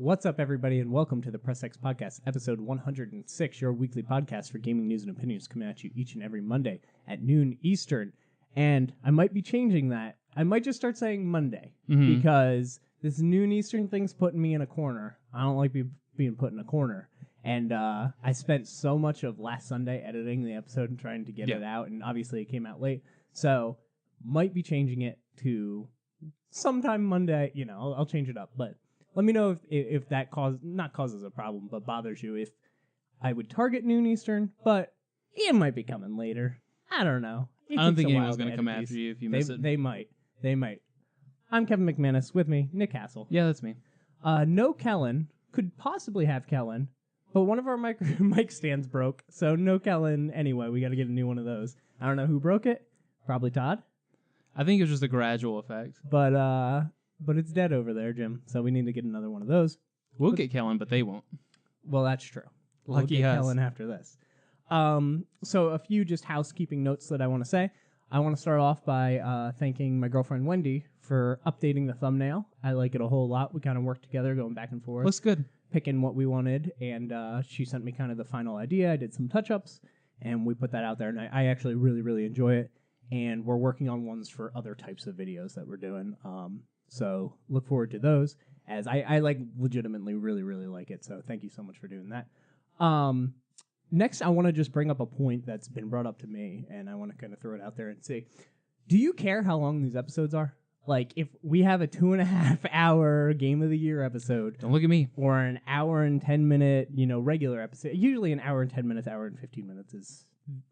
What's up, everybody, and welcome to the Press X Podcast, episode 106, your weekly podcast for gaming news and opinions coming at you each and every Monday at noon Eastern. And I might be changing that. I might just start saying Monday, because this noon Eastern thing's putting me in a corner. I don't like being put in a corner. And I spent so much of last Sunday editing the episode and trying to get it out, and obviously it came out late. So, might be changing it to sometime Monday. You know, I'll change it up, but let me know if that causes a problem, but bothers you. If I would target noon Eastern, but it might be coming later. I don't know. I don't think anyone's going to come after you if you miss it. They might. I'm Kevin McManus. With me, Nick Hassell. Yeah, that's me. No Kellen. Could possibly have Kellen, but one of our mic stands broke, so no Kellen anyway. We got to get a new one of those. I don't know who broke it. Probably Todd. I think it was just a gradual effect. But it's dead over there, Jim, so we need to get another one of those. We'll get Kellen, but they won't. Well, that's true. Lucky we'll get us. Kellen after this. So a few just housekeeping notes that I want to say. I want to start off by thanking my girlfriend Wendy for updating the thumbnail. I like it a whole lot. We kind of worked together, going back and forth. Looks good. Picking what we wanted, and she sent me kind of the final idea. I did some touch-ups, and we put that out there, and I actually really, really enjoy it. And we're working on ones for other types of videos that we're doing. So look forward to those, as I like legitimately really, really like it. So thank you so much for doing that. Next, I want to just bring up a point that's been brought up to me, and I want to kind of throw it out there and see. Do you care how long these episodes are? Like, if we have a 2.5 hour Game of the Year episode. Don't look at me. Or an hour and 10 minute, regular episode. Usually an hour and 10 minutes, hour and 15 minutes is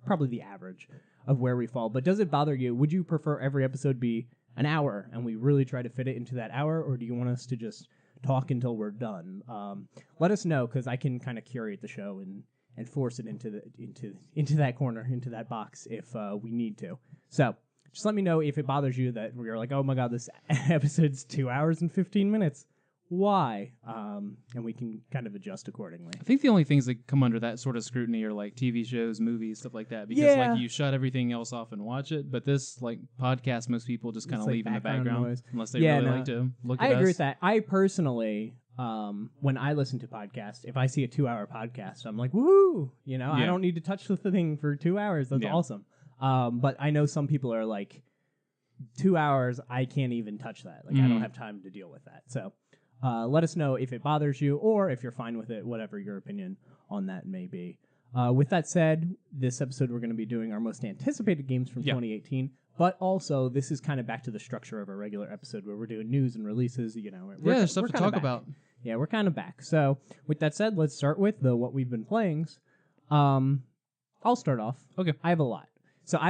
probably the average of where we fall. But does it bother you? Would you prefer every episode be an hour and we really try to fit it into that hour, or do you want us to just talk until we're done? Let us know, because I can kind of curate the show and force it into that corner, into that box if we need to. So just let me know if it bothers you that we're like, oh my god, this episode's 2 hours and 15 minutes. Why? And we can kind of adjust accordingly. I think the only things that come under that sort of scrutiny are like TV shows, movies, stuff like that. Because like you shut everything else off and watch it. But this like podcast, most people just kind of leave in the background noise. Unless they really like to look at us. I agree with that. I personally, when I listen to podcasts, if I see a 2 hour podcast, I'm like, woohoo! I don't need to touch the thing for 2 hours. That's awesome. But I know some people are like, 2 hours, I can't even touch that. Like, I don't have time to deal with that. So let us know if it bothers you or if you're fine with it, whatever your opinion on that may be. With that said, this episode we're going to be doing our most anticipated games from 2018, but also this is kind of back to the structure of a regular episode where we're doing news and releases. There's stuff to talk about. Yeah, we're kind of back. So with that said, let's start with what we've been playing. I'll start off. Okay. I have a lot. So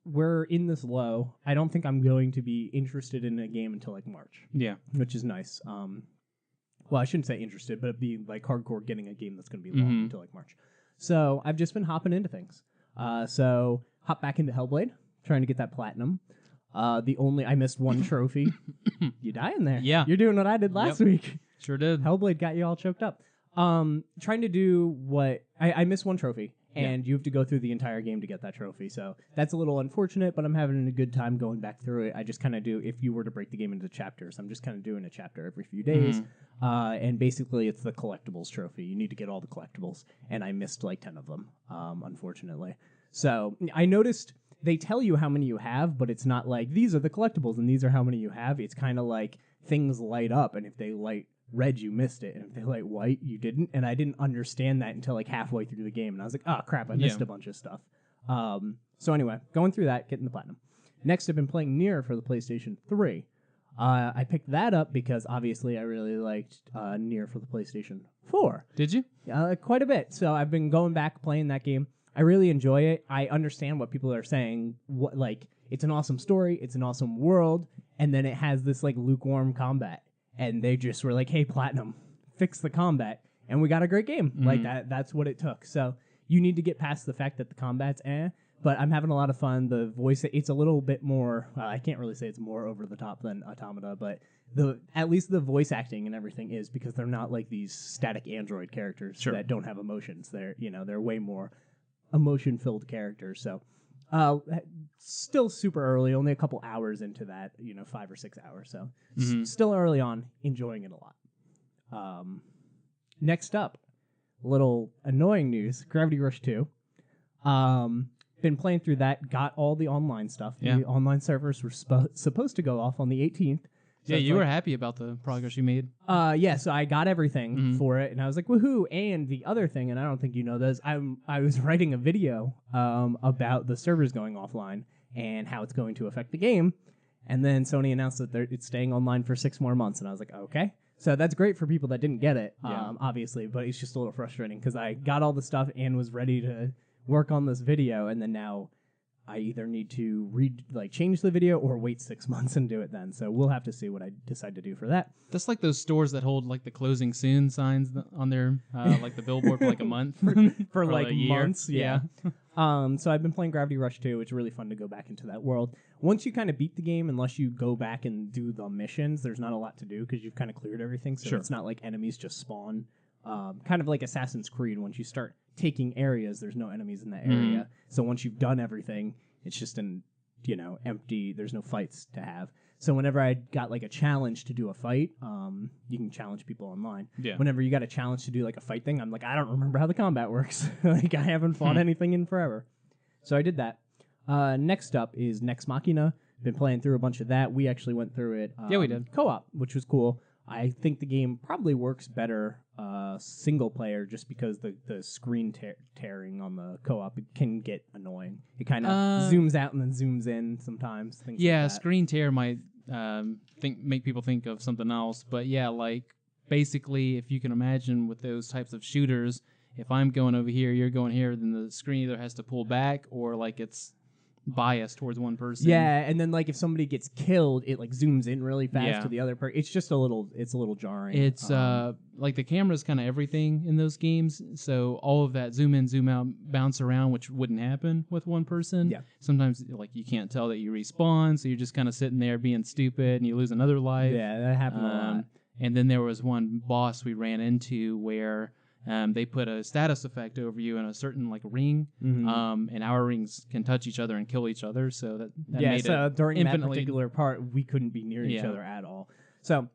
we're in this low. I don't think I'm going to be interested in a game until like March. Yeah. Which is nice. Well, I shouldn't say interested, but be like hardcore getting a game that's going to be long until like March. So I've just been hopping into things. So hop back into Hellblade, trying to get that platinum. I missed one trophy. You dying there? Yeah. You're doing what I did last week. Sure did. Hellblade got you all choked up. Trying to do what I missed one trophy. And you have to go through the entire game to get that trophy. So that's a little unfortunate, but I'm having a good time going back through it. I just kind of do, if you were to break the game into chapters, I'm just kind of doing a chapter every few days. And basically, it's the collectibles trophy. You need to get all the collectibles. And I missed like 10 of them, unfortunately. So I noticed they tell you how many you have, but it's not like, these are the collectibles and these are how many you have. It's kind of like things light up, and if they light red, you missed it, and if they light white, you didn't. And I didn't understand that until like halfway through the game, and I was like, oh crap, I missed a bunch of stuff. So anyway, going through that, getting the platinum. Next, I've been playing Nier for the PlayStation 3. I picked that up because obviously I really liked Nier for the PlayStation 4. Did you? Quite a bit. So I've been going back playing that game. I really enjoy it. I understand what people are saying. It's an awesome story, it's an awesome world, and then it has this like lukewarm combat. And they just were like, hey, Platinum, fix the combat. And we got a great game. Like, that's what it took. So you need to get past the fact that the combat's but I'm having a lot of fun. The voice, it's a little bit more, I can't really say it's more over the top than Automata, but at least the voice acting and everything is, because they're not like these static android characters that don't have emotions. They're way more emotion-filled characters. So still super early, only a couple hours into that, 5 or 6 hours. So still early on, enjoying it a lot. Next up, little annoying news: Gravity Rush 2. Been playing through that. Got all the online stuff. Yeah. The online servers were supposed to go off on the 18th. So yeah, you were happy about the progress you made. Yeah, so I got everything for it, and I was like, woohoo! And the other thing, and I don't think you know this, I was writing a video about the servers going offline and how it's going to affect the game, and then Sony announced that it's staying online for 6 more months, and I was like, okay. So that's great for people that didn't get it, obviously, but it's just a little frustrating because I got all the stuff and was ready to work on this video, and then now I either need to change the video or wait 6 months and do it then. So we'll have to see what I decide to do for that. That's like those stores that hold like the closing soon signs on their like the billboard for like a month for like a year. months. Yeah. So I've been playing Gravity Rush 2. It's really fun to go back into that world. Once you kind of beat the game, unless you go back and do the missions, there's not a lot to do because you've kind of cleared everything. So it's not like enemies just spawn. Kind of like Assassin's Creed. Once you start taking areas, there's no enemies in that area. So once you've done everything, it's just empty. There's no fights to have. So whenever I got like a challenge to do a fight, you can challenge people online. Yeah. Whenever you got a challenge to do like a fight thing, I'm like, I don't remember how the combat works. Like I haven't fought anything in forever. So I did that. Next up is Nex Machina. Been playing through a bunch of that. We actually went through it. Yeah, we did. Co-op, which was cool. I think the game probably works better single player just because the screen tearing on the co-op can get annoying. It kind of zooms out and then zooms in sometimes. Things like that. Screen tear might make people think of something else. But yeah, like basically if you can imagine with those types of shooters, if I'm going over here, you're going here, then the screen either has to pull back or like it's biased towards one person. Yeah, and then like if somebody gets killed, it like zooms in really fast to the other person. It's just a little jarring. It's like the camera's kind of everything in those games, so all of that zoom in, zoom out, bounce around, which wouldn't happen with one person. Yeah. Sometimes like you can't tell that you respawn, so you're just kind of sitting there being stupid and you lose another life. Yeah, that happened a lot. And then there was one boss we ran into where they put a status effect over you in a certain like ring, and our rings can touch each other and kill each other. So that made it during that particular part, we couldn't be near each other at all. So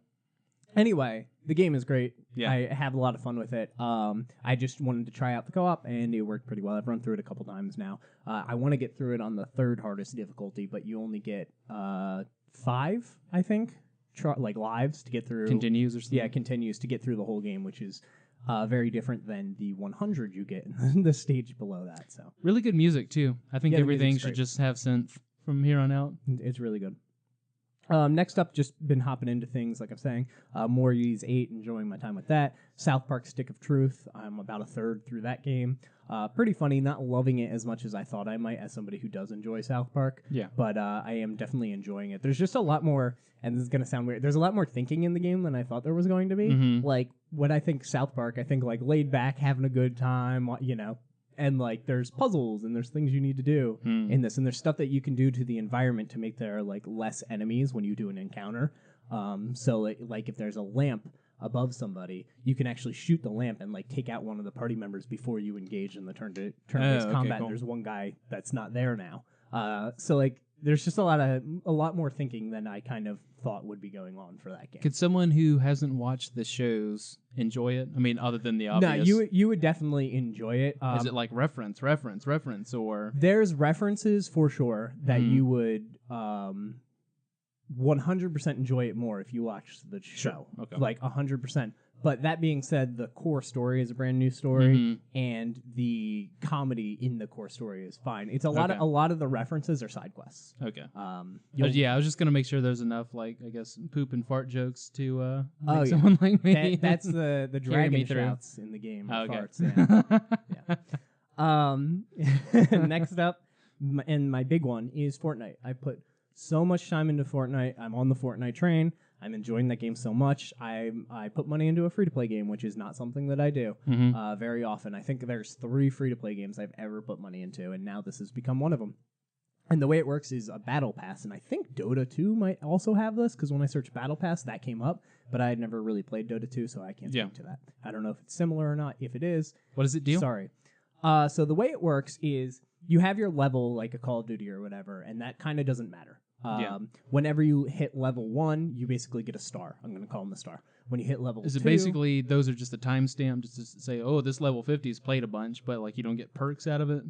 anyway, the game is great. Yeah. I have a lot of fun with it. I just wanted to try out the co-op, and it worked pretty well. I've run through it a couple times now. I want to get through it on the 3rd hardest difficulty, but you only get 5, I think, lives to get through. Continues or something? Yeah, continues to get through the whole game, which is very different than the 100 you get in the stage below that. So really good music too. I think everything should just have synth from here on out. It's really good. Next up, just been hopping into things like I'm saying. More Ys 8, enjoying my time with that. South Park: Stick of Truth. I'm about a third through that game. Pretty funny. Not loving it as much as I thought I might, as somebody who does enjoy South Park. Yeah. But I am definitely enjoying it. There's just a lot more, and this is gonna sound weird. There's a lot more thinking in the game than I thought there was going to be. Like when I think South Park, I think like laid back, having a good time, and like there's puzzles and there's things you need to do in this, and there's stuff that you can do to the environment to make there like less enemies when you do an encounter. So like if there's a lamp above somebody, you can actually shoot the lamp and like take out one of the party members before you engage in the turn-based combat. Cool. And there's one guy that's not there now. So like there's just a lot more thinking than I kind of thought would be going on for that game. Could someone who hasn't watched the shows enjoy it? I mean, other than the obvious. No, you would definitely enjoy it. Is it like reference, or? There's references for sure that you would 100% enjoy it more if you watch the show. Okay. Like 100%. But that being said, the core story is a brand new story, and the comedy in the core story is fine. It's a lot of the references are side quests. Okay. I was just gonna make sure there's enough, like I guess, poop and fart jokes to make someone like me. That's the dragon shouts in the game. Farts. Yeah. Next up, and my big one is Fortnite. I put so much time into Fortnite. I'm on the Fortnite train. I'm enjoying that game so much. I put money into a free-to-play game, which is not something that I do very often. I think there's 3 free-to-play games I've ever put money into, and now this has become one of them. And the way it works is a battle pass, and I think Dota 2 might also have this, because when I searched battle pass, that came up, but I had never really played Dota 2, so I can't speak to that. I don't know if it's similar or not. If it is... What does it do? Sorry. So the way it works is you have your level, like a Call of Duty or whatever, and that kind of doesn't matter. Whenever you hit level 1, you basically get a star. I'm going to call them a star. When you hit level 2... Is it basically those are just a timestamp just to say, oh, this level 50 has played a bunch, but like you don't get perks out of it?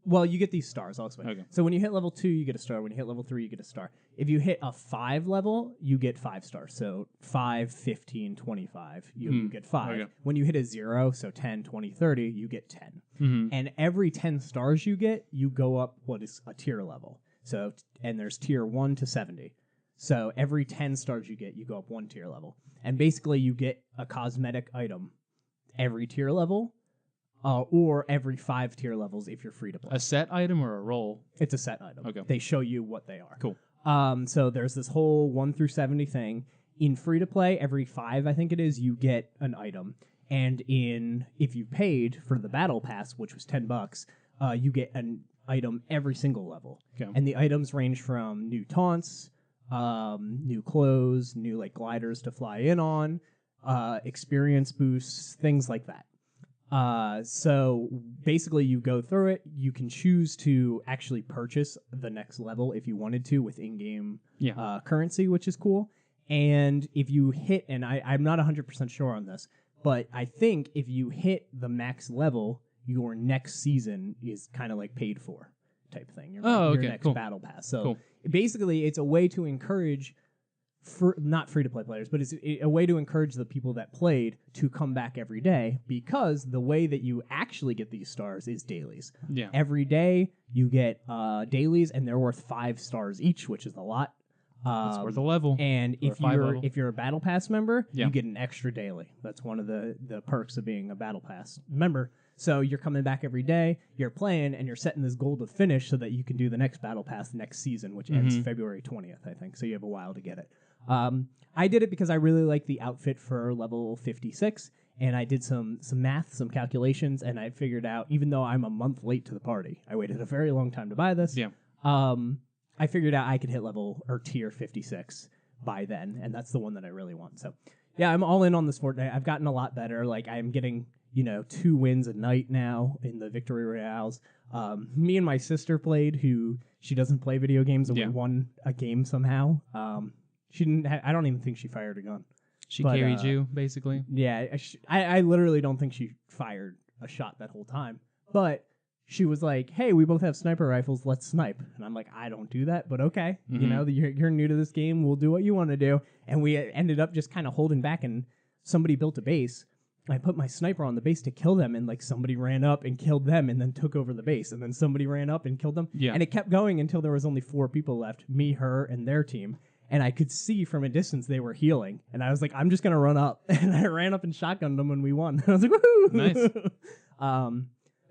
Well, you get these stars. I'll explain. Okay. So when you hit level 2, you get a star. When you hit level 3, you get a star. If you hit a 5 level, you get 5 stars. So 5, 15, 25, you get 5. Okay. When you hit a 0, so 10, 20, 30, you get 10. And every 10 stars you get, you go up what is a tier level. So, and there's tier 1 to 70. So every 10 stars you get, you go up 1 tier level. And basically you get a cosmetic item every tier level. Or every 5 tier levels if you're free to play. A set item or a roll? It's a set item. Okay. They show you what they are. Cool. So there's this whole 1 through 70 thing. In free to play, every 5, I think it is, you get an item. And if you paid for the battle pass, which was $10, you get an item every single level. Okay. And the items range from new taunts, new clothes, new like gliders to fly in on, experience boosts, things like that. So basically you go through it, you can choose to actually purchase the next level if you wanted to with in-game currency, which is cool. And if you hit, and I'm not 100% sure on this, but I think if you hit the max level, your next season is kind of like paid for type thing. Your next battle pass. So basically it's a way to encourage not free-to-play players, but it's a way to encourage the people that played to come back every day, because the way that you actually get these stars is dailies. Yeah. Every day you get dailies, and they're worth 5 stars each, which is a lot. It's worth a level. And if you're a Battle Pass member, you get an extra daily. That's one of the perks of being a Battle Pass member. So you're coming back every day, you're playing, and you're setting this goal to finish so that you can do the next Battle Pass next season, which ends February 20th, I think. So you have a while to get it. I did it because I really like the outfit for level 56, and I did some math, some calculations, and I figured out, even though I'm a month late to the party, I waited a very long time to buy this. Yeah. I figured out I could hit level or tier 56 by then, and that's the one that I really want. So, yeah, I'm all in on this Fortnite. I've gotten a lot better. Like, I'm getting, 2 wins a night now in the victory royales. Me and my sister played, who she doesn't play video games, and we won a game somehow. She didn't. I don't even think she fired a gun. She carried you, basically. Yeah, I literally don't think she fired a shot that whole time. But she was like, "Hey, we both have sniper rifles. Let's snipe." And I'm like, "I don't do that, but okay. You're new to this game. We'll do what you want to do." And we ended up just kind of holding back. And somebody built a base. I put my sniper on the base to kill them, and like somebody ran up and killed them, and then took over the base, and then somebody ran up and killed them. Yeah. And it kept going until there was only 4 people left: me, her, and their team. And I could see from a distance they were healing. And I was like, I'm just going to run up. And I ran up and shotgunned them, and we won. I was like, woohoo! Nice.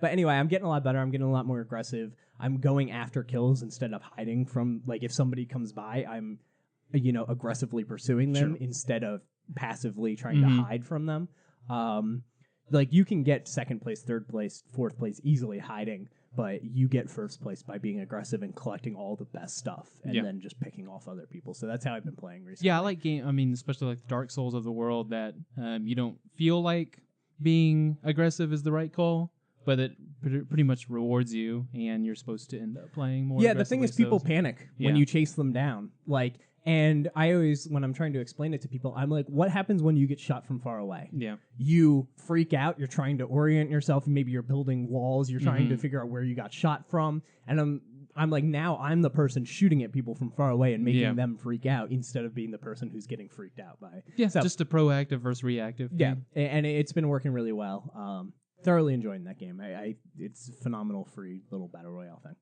But anyway, I'm getting a lot better. I'm getting a lot more aggressive. I'm going after kills instead of hiding from, like, if somebody comes by, I'm, aggressively pursuing them instead of passively trying to hide from them. Like, you can get 2nd place, 3rd place, 4th place easily hiding, but you get 1st place by being aggressive and collecting all the best stuff and then just picking off other people. So that's how I've been playing recently. Yeah, I like especially like the Dark Souls of the world, that you don't feel like being aggressive is the right call, but it pretty much rewards you, and you're supposed to end up playing more. Yeah, the thing is, people panic when you chase them down. Like, and I always, when I'm trying to explain it to people, I'm like, what happens when you get shot from far away? Yeah. You freak out. You're trying to orient yourself. Maybe you're building walls. You're trying to figure out where you got shot from. And I'm like, now I'm the person shooting at people from far away and making them freak out instead of being the person who's getting freaked out by. Yeah, so, just a proactive versus reactive. Yeah, and it's been working really well. Thoroughly enjoying that game. It's a phenomenal free little battle royale thing.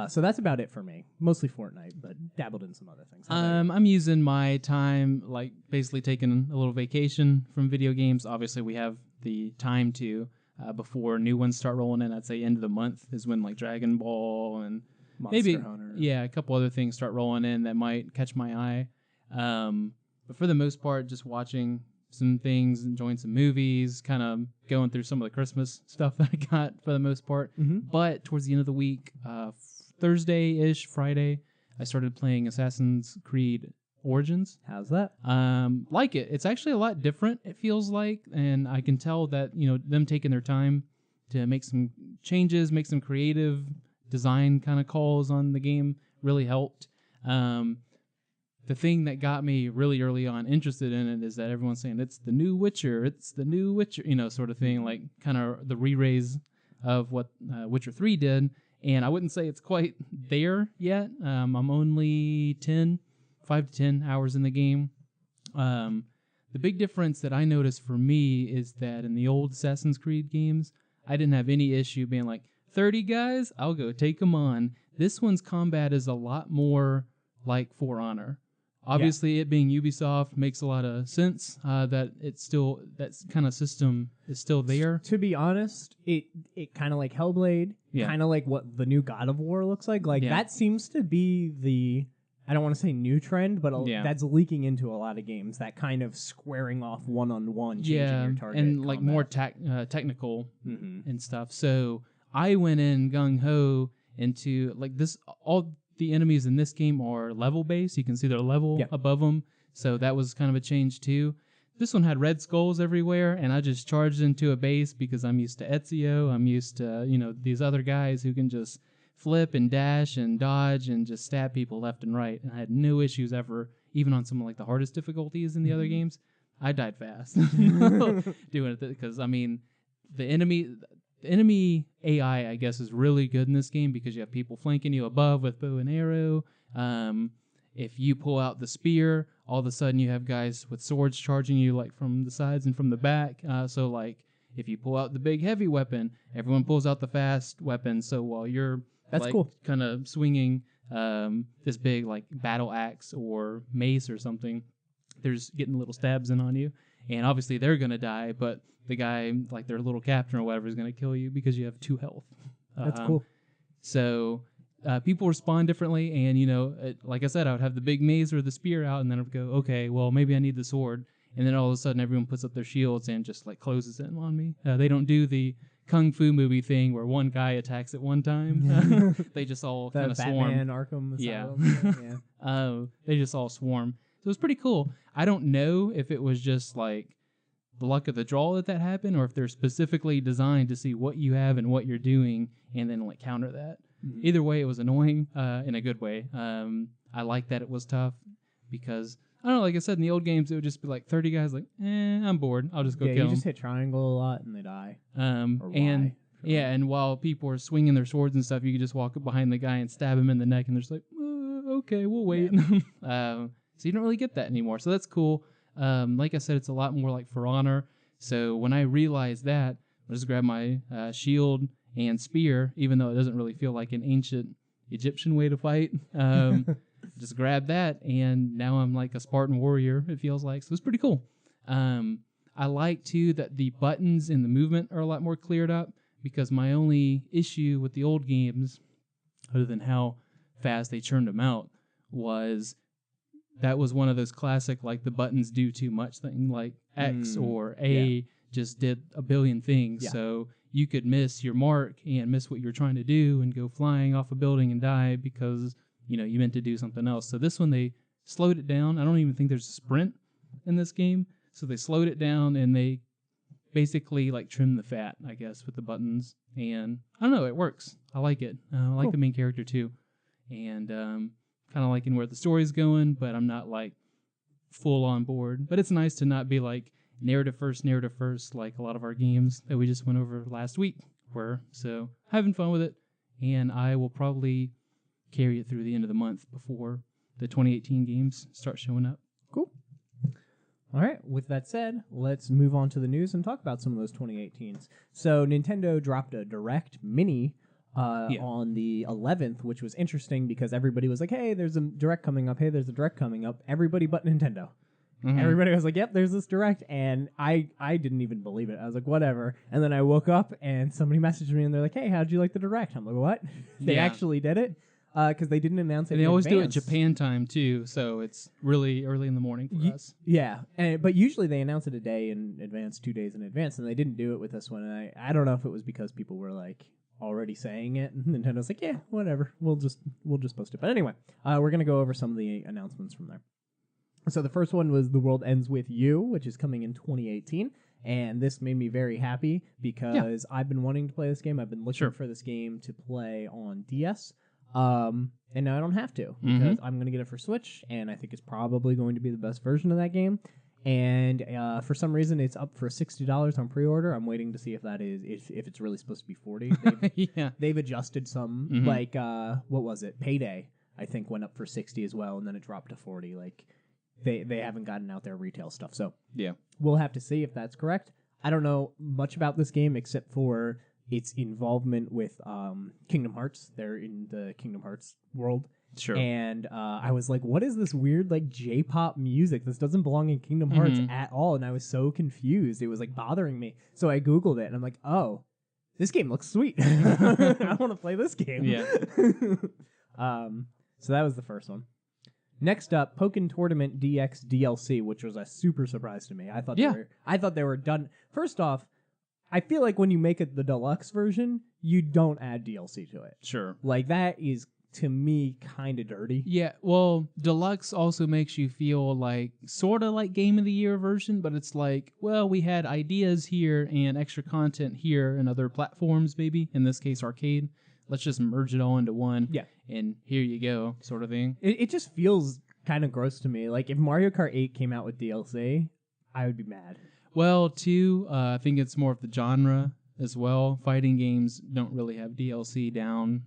So that's about it for me. Mostly Fortnite, but dabbled in some other things. I'm using my time, like basically taking a little vacation from video games. Obviously, we have the time to before new ones start rolling in. I'd say end of the month is when like Dragon Ball and Monster Hunter. Yeah, a couple other things start rolling in that might catch my eye. But for the most part, just watching some things, enjoying some movies, kind of going through some of the Christmas stuff that I got for the most part. But towards the end of the week, Thursday-ish, Friday, I started playing Assassin's Creed Origins. How's that? Like it. It's actually a lot different, it feels like, and I can tell that, them taking their time to make some changes, make some creative design kind of calls on the game really helped. The thing that got me really early on interested in it is that everyone's saying it's the new Witcher, sort of thing, like kind of the re-raise of what Witcher 3 did. And I wouldn't say it's quite there yet. I'm only 5 to 10 hours in the game. The big difference that I noticed for me is that in the old Assassin's Creed games, I didn't have any issue being like, 30 guys, I'll go take them on. This one's combat is a lot more like For Honor. Obviously, it being Ubisoft makes a lot of sense that that kind of system is still there. To be honest, it kind of like Hellblade, kind of like what the new God of War looks like. That seems to be the, I don't want to say new trend, but that's leaking into a lot of games. That kind of squaring off one-on-one, changing your target, and like more technical and stuff. So I went in gung ho into like this all. The enemies in this game are level-based. You can see their level above them. So that was kind of a change, too. This one had red skulls everywhere, and I just charged into a base because I'm used to Ezio. I'm used to, these other guys who can just flip and dash and dodge and just stab people left and right. And I had no issues ever, even on some of like the hardest difficulties in the other games. I died fast doing it because, the enemy AI, I guess, is really good in this game because you have people flanking you above with bow and arrow. If you pull out the spear, all of a sudden you have guys with swords charging you like from the sides and from the back. So like if you pull out the big heavy weapon, everyone pulls out the fast weapon. So while you're kind of swinging this big like battle axe or mace or something, there's getting little stabs in on you. And obviously they're going to die, but the guy, like their little captain or whatever, is going to kill you because you have 2 health. That's cool. So people respond differently, and, like I said, I would have the big mace or the spear out, and then I would go, okay, well, maybe I need the sword. And then all of a sudden, everyone puts up their shields and just, like, closes in on me. They don't do the Kung Fu movie thing where one guy attacks at one time. They just all kind of swarm. Batman Arkham Asylum. They just all swarm. So it was pretty cool. I don't know if it was just, like, the luck of the draw that happened, or if they're specifically designed to see what you have and what you're doing, and then like counter that. Either way, it was annoying in a good way. I like that it was tough because I don't know. Like I said, in the old games, it would just be like 30 guys. Like, I'm bored. I'll just go kill them. You just hit triangle a lot and they die. And while people are swinging their swords and stuff, you can just walk up behind the guy and stab him in the neck, and they're just like, okay, we'll wait. So you don't really get that anymore. So that's cool. Like I said, it's a lot more like For Honor. So when I realized that, I just grabbed my shield and spear, even though it doesn't really feel like an ancient Egyptian way to fight. Just grab that, and now I'm like a Spartan warrior, it feels like. So it's pretty cool. I like, too, that the buttons and the movement are a lot more cleared up, because my only issue with the old games, other than how fast they churned them out, was that was one of those classic, like, the buttons do too much thing, like X or A just did a billion things. Yeah. So you could miss your mark and miss what you're trying to do and go flying off a building and die because, you meant to do something else. So this one, they slowed it down. I don't even think there's a sprint in this game. So they slowed it down and they basically, like, trimmed the fat, I guess, with the buttons. And I don't know, it works. I like it. I like the main character, too. And, kind of liking where the story's going, but I'm not like full on board. But it's nice to not be like narrative first, like a lot of our games that we just went over last week were. So having fun with it, and I will probably carry it through the end of the month before the 2018 games start showing up. Cool. All right, with that said, let's move on to the news and talk about some of those 2018s. So Nintendo dropped a Direct Mini on the 11th, which was interesting because everybody was like, hey, there's a Direct coming up. Hey, there's a Direct coming up. Everybody but Nintendo. Mm-hmm. Everybody was like, yep, there's this Direct. And I didn't even believe it. I was like, whatever. And then I woke up and somebody messaged me and they're like, hey, how'd you like the Direct? I'm like, what? They actually did it? Because they didn't announce it. And they always do it Japan time, too. So it's really early in the morning for us. Yeah. But usually they announce it a day in advance, 2 days in advance. And they didn't do it with this one. And I don't know if it was because people were like, already saying it, and Nintendo's like, yeah, whatever, we'll just post it. But anyway, we're gonna go over some of the announcements from there. So the first one was The World Ends With You, which is coming in 2018, and this made me very happy because I've been wanting to play this game. I've been looking for this game to play on DS. And now I don't have to because I'm going to get it for Switch, and I think it's probably going to be the best version of that game. And for some reason, it's up for $60 on pre-order. I'm waiting to see if that is if it's really supposed to be $40. They've adjusted some, like what was it? Payday, I think, went up for $60 as well, and then it dropped to $40. Like they haven't gotten out their retail stuff, so we'll have to see if that's correct. I don't know much about this game except for its involvement with Kingdom Hearts. They're in the Kingdom Hearts world. Sure. And I was like, what is this weird like J-pop music? This doesn't belong in Kingdom Hearts at all. And I was so confused. It was like bothering me. So I Googled it and I'm like, oh, this game looks sweet. I want to play this game. Yeah. So that was the first one. Next up, Pokken Tournament DX DLC, which was a super surprise to me. I thought they were done. First off, I feel like when you make it the deluxe version, you don't add DLC to it. Sure. Like that is, to me, kind of dirty. Yeah, well, deluxe also makes you feel like sort of like Game of the Year version, but it's like, well, we had ideas here and extra content here and other platforms, maybe, in this case, arcade. Let's just merge it all into one. Yeah. And here you go, sort of thing. It just feels kind of gross to me. Like, if Mario Kart 8 came out with DLC, I would be mad. Well, too, I think it's more of the genre as well. Fighting games don't really have DLC down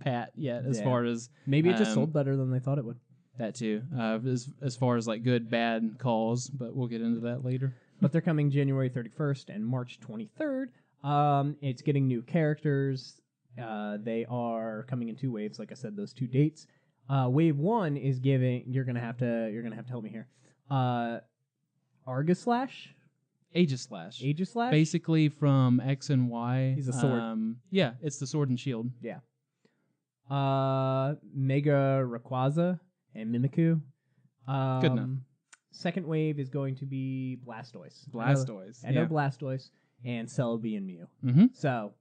pat yet, as far as maybe it just sold better than they thought it would. That too, as far as like good bad calls, but we'll get into that later. But they're coming January 31st and March 23rd. It's getting new characters. They are coming in 2 waves, like I said, those 2 dates. Wave 1 is giving. You're gonna have to help me here. Argislash. Aegislash. Aegislash? Basically from X and Y. He's a sword. Yeah, it's the sword and shield. Yeah. Mega Rayquaza and Mimikyu. Good enough. Second wave is going to be Blastoise. Blastoise. I know Blastoise and Celebi and Mew. Mm-hmm. So,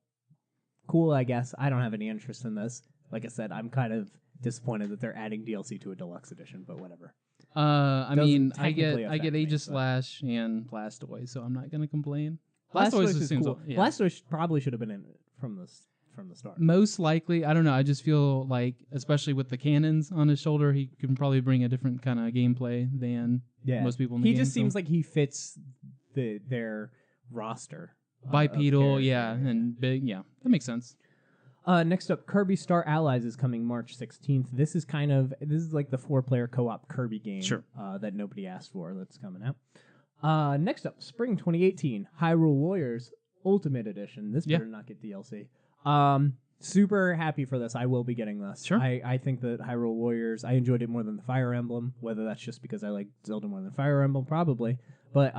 cool, I guess. I don't have any interest in this. Like I said, I'm kind of disappointed that they're adding DLC to a deluxe edition, but whatever. I mean, I get me, Aegislash and Blastoise, so I'm not gonna complain. Blastoise is cool. Yeah. Blastoise probably should have been in it from the start. Most likely, I don't know. I just feel like, especially with the cannons on his shoulder, he can probably bring a different kind of gameplay than most people in the game. He just seems like he fits their roster. Bipedal, and big, that makes sense. Next up, Kirby Star Allies is coming March 16th. This is like the 4-player co-op Kirby game that nobody asked for that's coming out. Next up, Spring 2018, Hyrule Warriors Ultimate Edition. This better not get DLC. Super happy for this. I will be getting this. Sure. I think that Hyrule Warriors, I enjoyed it more than the Fire Emblem. Whether that's just because I like Zelda more than Fire Emblem, probably. But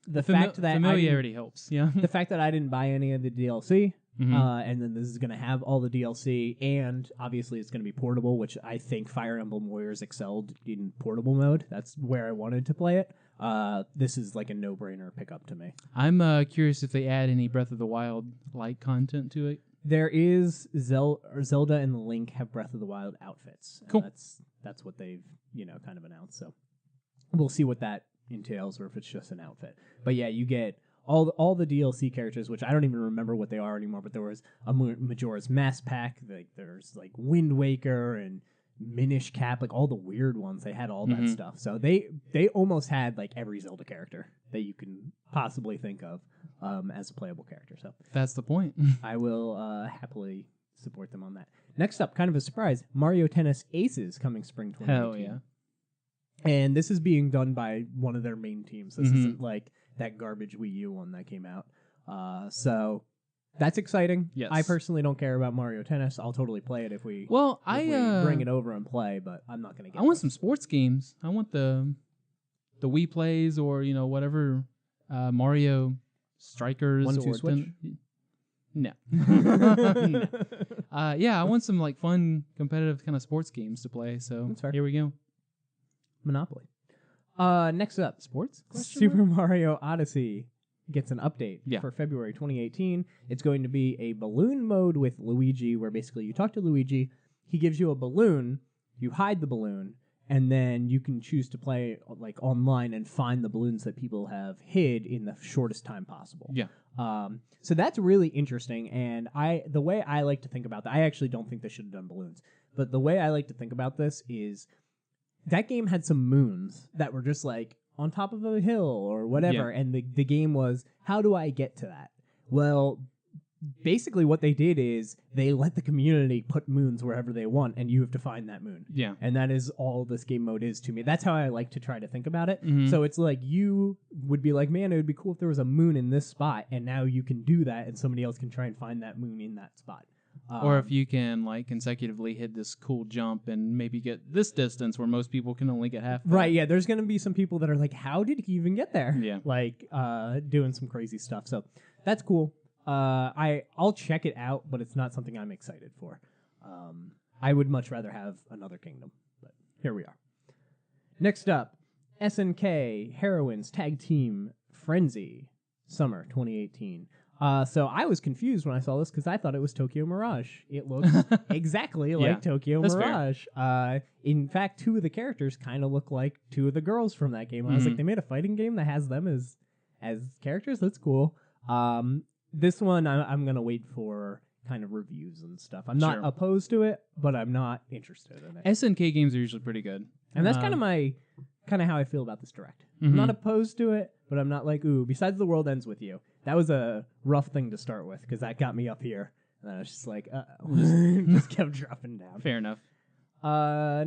the fact that familiarity helps. Yeah. The fact that I didn't buy any of the DLC. And then this is going to have all the DLC, and obviously it's going to be portable, which I think Fire Emblem Warriors excelled in portable mode. That's where I wanted to play it. This is like a no-brainer pickup to me. I'm curious if they add any Breath of the Wild-like content to it. There is Zelda and Link have Breath of the Wild outfits. Cool. That's what they've kind of announced. So we'll see what that entails, or if it's just an outfit. But yeah, you get all the DLC characters, which I don't even remember what they are anymore, but there was a Majora's Mask pack, there's like Wind Waker and Minish Cap, like all the weird ones. They had all that stuff. So they almost had like every Zelda character that you can possibly think of as a playable character. So that's the point. I will happily support them on that. Next up, kind of a surprise, Mario Tennis Aces coming spring 2018. Hell yeah. And this is being done by one of their main teams. This isn't like that garbage Wii U one that came out. So that's exciting. Yes. I personally don't care about Mario Tennis. I'll totally play it if we bring it over and play, but I'm not going to get it. I want some sports games. I want the Wii Plays or, whatever, Mario Strikers. 1, 2 or Switch? No. No. I want some like fun, competitive kind of sports games to play. So here we go. Monopoly. Next up, sports. Super Mario Odyssey gets an update for February 2018. It's going to be a balloon mode with Luigi, where basically you talk to Luigi, he gives you a balloon, you hide the balloon, and then you can choose to play like online and find the balloons that people have hid in the shortest time possible. Yeah. So that's really interesting, and the way I like to think about that, I actually don't think they should have done balloons. But the way I like to think about this is that game had some moons that were just like on top of a hill or whatever, and the game was, how do I get to that? Well, basically what they did is they let the community put moons wherever they want, and you have to find that moon. Yeah. And that is all this game mode is to me. That's how I like to try to think about it. Mhm. So it's like you would be like, man, it would be cool if there was a moon in this spot, and now you can do that, and somebody else can try and find that moon in that spot. Or if you can like consecutively hit this cool jump and maybe get this distance where most people can only get half. Right, yeah, there's going to be some people that are like, how did he even get there? Yeah. Like, doing some crazy stuff. So that's cool. I'll check it out, but it's not something I'm excited for. I would much rather have another Kingdom, but here we are. Next up, SNK Heroines Tag Team Frenzy Summer 2018. So I was confused when I saw this because I thought it was Tokyo Mirage. It looks exactly like Tokyo Mirage. In fact, two of the characters kind of look like two of the girls from that game. I was like, they made a fighting game that has them as characters? That's cool. This one, I'm going to wait for kind of reviews and stuff. I'm not opposed to it, but I'm not interested in it. SNK games are usually pretty good. And that's kind of how I feel about this direct. I'm not opposed to it, but I'm not like, ooh, besides The World Ends With You. That was a rough thing to start with, because that got me up here. And I was just like, just kept dropping down. Fair enough.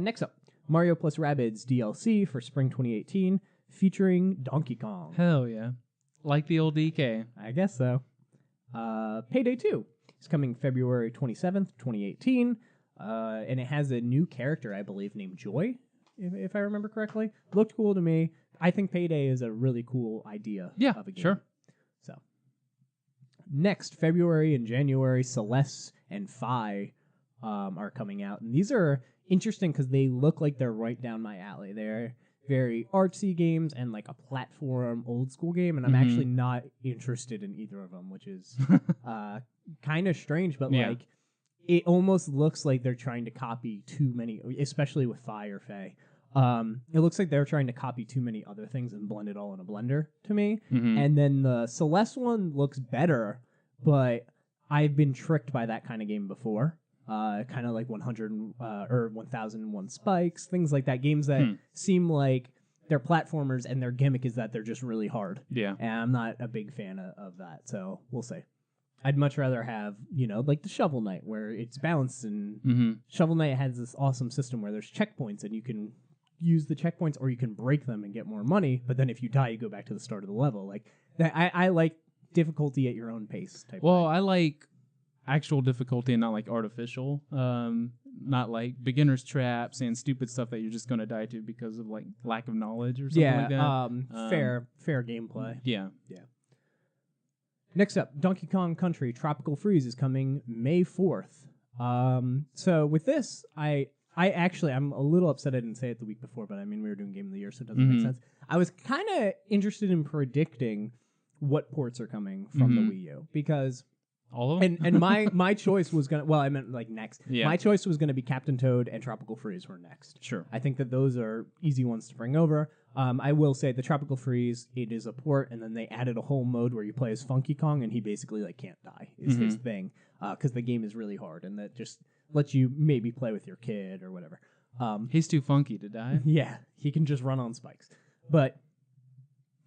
Next up, Mario plus Rabbids DLC for spring 2018, featuring Donkey Kong. Hell yeah. Like the old DK. I guess so. Payday 2 is coming February 27th, 2018. And it has a new character, I believe, named Joy, if I remember correctly. Looked cool to me. I think Payday is a really cool idea of a game. Sure. So, next, February and January, Celeste and Phi are coming out. And these are interesting because they look like they're right down my alley. They're very artsy games and like a platform old school game. And I'm actually not interested in either of them, which is kind of strange. But like, it almost looks like they're trying to copy too many, especially with Phi or Faye. It looks like they're trying to copy too many other things and blend it all in a blender to me. And then the Celeste one looks better, but I've been tricked by that kind of game before. Kind of like 100 or 1001 Spikes, things like that. Games that seem like they're platformers and their gimmick is that they're just really hard. Yeah. And I'm not a big fan of that, so we'll see. I'd much rather have, like the Shovel Knight where it's balanced, and Shovel Knight has this awesome system where there's checkpoints and you can use the checkpoints or you can break them and get more money, but then if you die, you go back to the start of the level. Like that, I like difficulty at your own pace type Well, thing. I like actual difficulty and not like artificial. Not like beginner's traps and stupid stuff that you're just going to die to because of like lack of knowledge or something like that. Fair gameplay. Yeah. Next up, Donkey Kong Country Tropical Freeze is coming May 4th. So with this, I'm a little upset I didn't say it the week before, but I mean, we were doing Game of the Year, so it doesn't make sense. I was kind of interested in predicting what ports are coming from the Wii U, because all of them? and my choice was going to, well, I meant like next. Yeah. My choice was going to be Captain Toad and Tropical Freeze were next. Sure. I think that those are easy ones to bring over. I will say the Tropical Freeze, it is a port, and then they added a whole mode where you play as Funky Kong, and he basically like can't die, is his thing, because the game is really hard, and that just lets you maybe play with your kid or whatever. He's too funky to die. Yeah, he can just run on spikes. But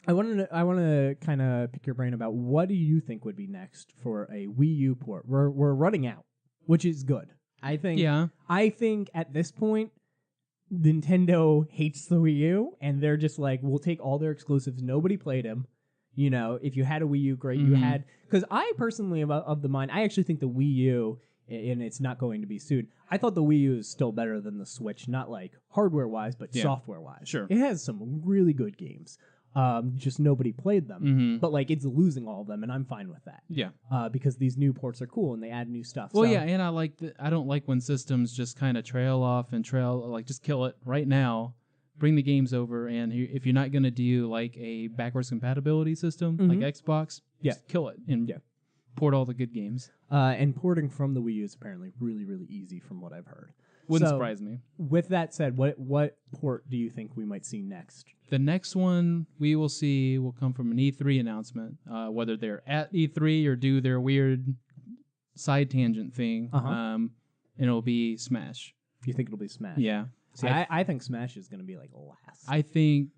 I want to kind of pick your brain about what do you think would be next for a Wii U port. We're running out, which is good. I think at this point, Nintendo hates the Wii U, and they're just like, we'll take all their exclusives. Nobody played them. If you had a Wii U, great. You had, because I personally am of the mind, I actually think the Wii U, and it's not going to be soon, I thought the Wii U is still better than the Switch, not like hardware-wise, but software-wise. Sure. It has some really good games. Just nobody played them. But like, it's losing all of them, and I'm fine with that. Yeah. Because these new ports are cool, and they add new stuff. Well, yeah, and I don't like when systems just kind of trail off and like, just kill it right now, bring the games over, and if you're not going to do like a backwards compatibility system, like Xbox, just kill it and port all the good games. And porting from the Wii U is apparently really, really easy from what I've heard. Wouldn't surprise me. With that said, what port do you think we might see next? The next one we will see will come from an E3 announcement, whether they're at E3 or do their weird side tangent thing, and it'll be Smash. You think it'll be Smash? Yeah. See, I think Smash is going to be like last. I think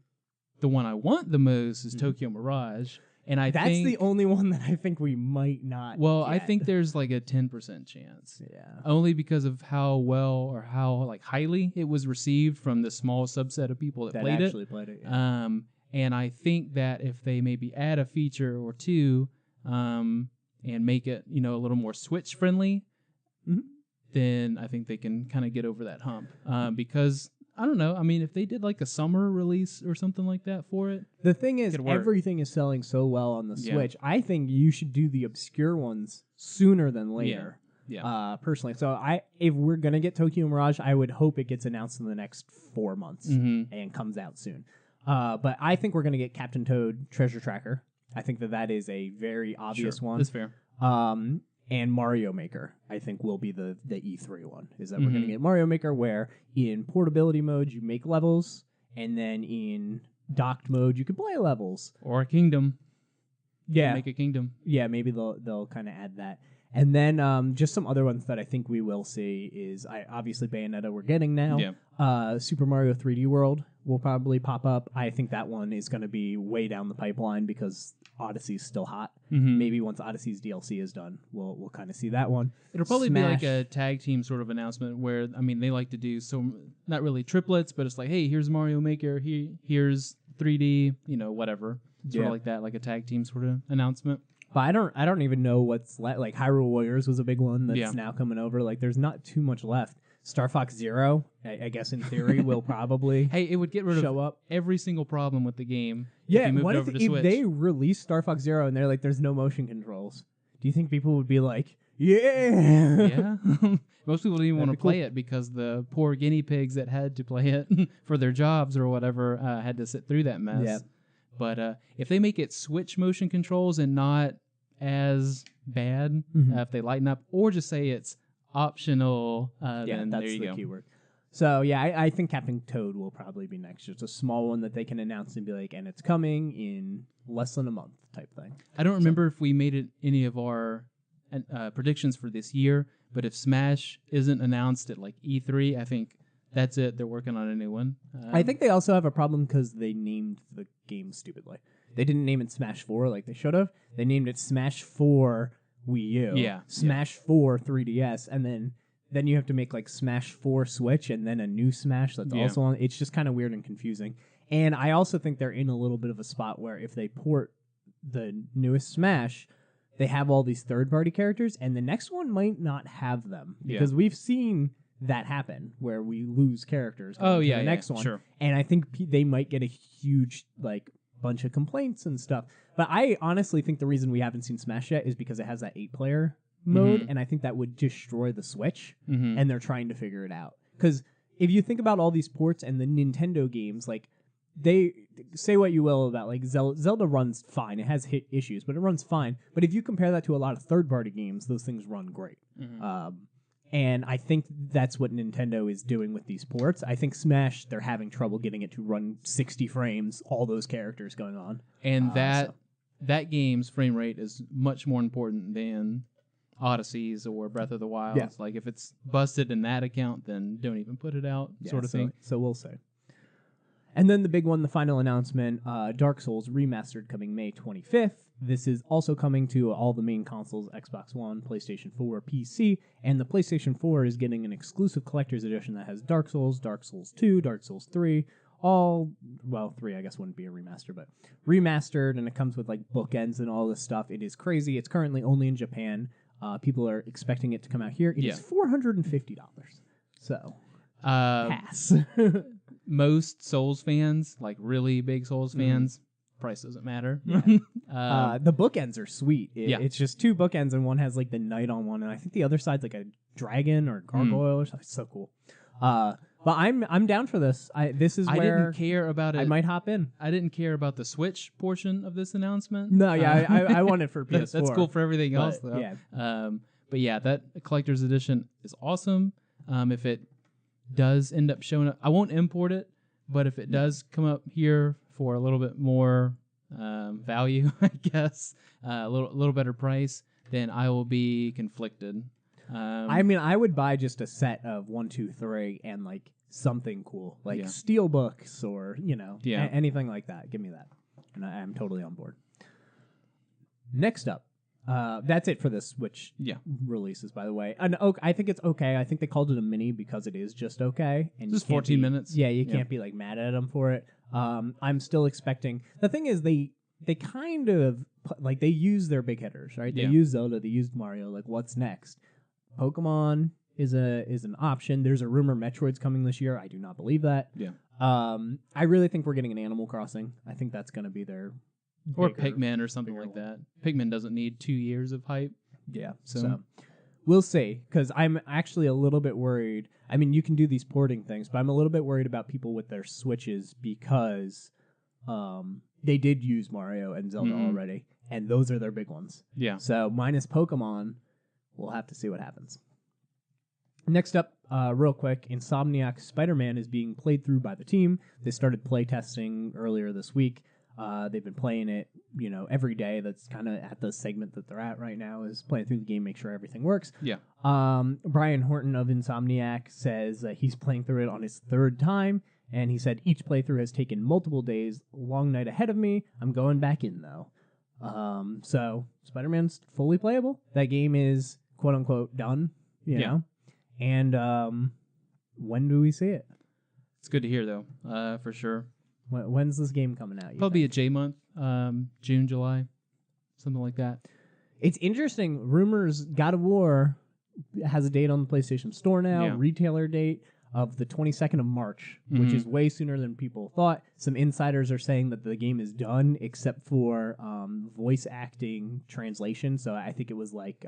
the one I want the most is Tokyo Mirage. And that's the only one that I think we might not Well, get. I think there's like a 10% chance. Yeah. Only because of how well or how like highly it was received from the small subset of people that played actually played it. Yeah. And I think that if they maybe add a feature or two, and make it, a little more Switch friendly, then I think they can kind of get over that hump. Because I don't know. I mean, if they did like a summer release or something like that for it. The thing is, everything is selling so well on the Switch. I think you should do the obscure ones sooner than later. Yeah. Personally. So if we're going to get Tokyo Mirage, I would hope it gets announced in the next 4 months and comes out soon. But I think we're going to get Captain Toad Treasure Tracker. I think that is a very obvious one. That's fair. And Mario Maker, I think, will be the E3 one. Is that we're going to get Mario Maker, where in portability mode you make levels, and then in docked mode you can play levels. Or a kingdom. Yeah, make a kingdom. Yeah, maybe they'll kind of add that. And then just some other ones that I think we will see is obviously Bayonetta we're getting now. Yeah. Super Mario 3D World will probably pop up. I think that one is going to be way down the pipeline because Odyssey's still hot. Maybe once Odyssey's DLC is done, we'll kind of see that one. It'll probably be like a tag team sort of announcement where, I mean, they like to do not really triplets, but it's like, hey, here's Mario Maker, here's 3D, whatever. Sort of like that, like a tag team sort of announcement. But I don't even know what's like Hyrule Warriors was a big one that's now coming over. Like there's not too much left. Star Fox Zero, I guess in theory, will probably it would get rid show of up. Every single problem with the game. Yeah, if what if they release Star Fox Zero and they're like, there's no motion controls? Do you think people would be like, yeah? Yeah. Most people don't even want to play it because the poor guinea pigs that had to play it for their jobs or whatever had to sit through that mess. Yeah. But if they make it Switch motion controls and not as bad, if they lighten up, or just say it's optional, then that's there you the go. keyword. So yeah, I think Captain Toad will probably be next. Just a small one that they can announce and be like, and it's coming in less than a month type thing. I don't remember if we made it any of our predictions for this year, but if Smash isn't announced at like E3, I think that's it. They're working on a new one. I think they also have a problem because they named the game stupidly. They didn't name it Smash 4 like they should have. They named it Smash 4 Wii U, Smash 4 3DS, and then you have to make like Smash 4 Switch and then a new Smash that's also on. It's just kind of weird and confusing. And I also think they're in a little bit of a spot where if they port the newest Smash, they have all these third-party characters, and the next one might not have them because we've seen that happen where we lose characters. The next one, sure. And I think they might get a huge bunch of complaints and stuff. But I honestly think the reason we haven't seen Smash yet is because it has that 8-player mode, and I think that would destroy the Switch, and they're trying to figure it out. Because if you think about all these ports and the Nintendo games, like, they say what you will about, like, Zelda runs fine. It has hit issues, but it runs fine. But if you compare that to a lot of third-party games, those things run great. And I think that's what Nintendo is doing with these ports. I think Smash, they're having trouble getting it to run 60 frames, all those characters going on. And that game's frame rate is much more important than Odyssey's or Breath of the Wild. Yeah. Like, if it's busted in that account, then don't even put it out, sort of thing. So we'll see. And then the big one, the final announcement, Dark Souls Remastered coming May 25th. This is also coming to all the main consoles, Xbox One, PlayStation 4, PC, and the PlayStation 4 is getting an exclusive collector's edition that has Dark Souls 2, Dark Souls 3, 3 I guess wouldn't be a remaster, but remastered, and it comes with like bookends and all this stuff. It is crazy. It's currently only in Japan. People are expecting it to come out here. It is $450. So, pass. Most Souls fans, like really big Souls fans, price doesn't matter. The bookends are sweet. It's just 2 bookends, and one has like the knight on one, and I think the other side's like a dragon or gargoyle or something. It's so cool. But I'm down for this. This is where I didn't care about it. I might hop in. I didn't care about the Switch portion of this announcement. No, I want it for PS4. That's cool for everything else, though. Yeah. But yeah, that collector's edition is awesome. If it does end up showing up, I won't import it, but if it does come up here for a little bit more value, I guess, a little better price, then I will be conflicted. I mean, I would buy just a set of 1, 2, 3 and like something cool, like steel books or anything like that. Give me that, and I'm totally on board. Next up, that's it for the Switch releases, by the way. And I think it's okay. I think they called it a mini because it is just okay. And just 14 minutes. Yeah, you can't be like mad at them for it. I'm still expecting. The thing is, they kind of like they use their big hitters, right? They use Zelda, they used Mario. Like, what's next? Pokemon is an option. There's a rumor Metroid's coming this year. I do not believe that. Yeah. I really think we're getting an Animal Crossing. I think that's going to be their or Pikmin or something like that. Pikmin doesn't need 2 years of hype. Yeah. So we'll see, because I'm actually a little bit worried. I mean, you can do these porting things, but I'm a little bit worried about people with their Switches because they did use Mario and Zelda already, and those are their big ones. Yeah. So minus Pokemon, we'll have to see what happens. Next up, real quick, Insomniac's Spider-Man is being played through by the team. They started play testing earlier this week. They've been playing it, every day. That's kind of at the segment that they're at right now, is playing through the game, make sure everything works. Yeah. Brian Horton of Insomniac says that he's playing through it on his third time, and he said, each playthrough has taken multiple days. Long night ahead of me. I'm going back in, though. So Spider-Man's fully playable. That game is, quote-unquote, done, you know? And when do we see it? It's good to hear, though, for sure. When's this game coming out? Probably a J month, June, July, something like that. It's interesting. Rumors, God of War has a date on the PlayStation Store now, retailer date of the 22nd of March, which is way sooner than people thought. Some insiders are saying that the game is done except for voice acting translation. So I think it was like...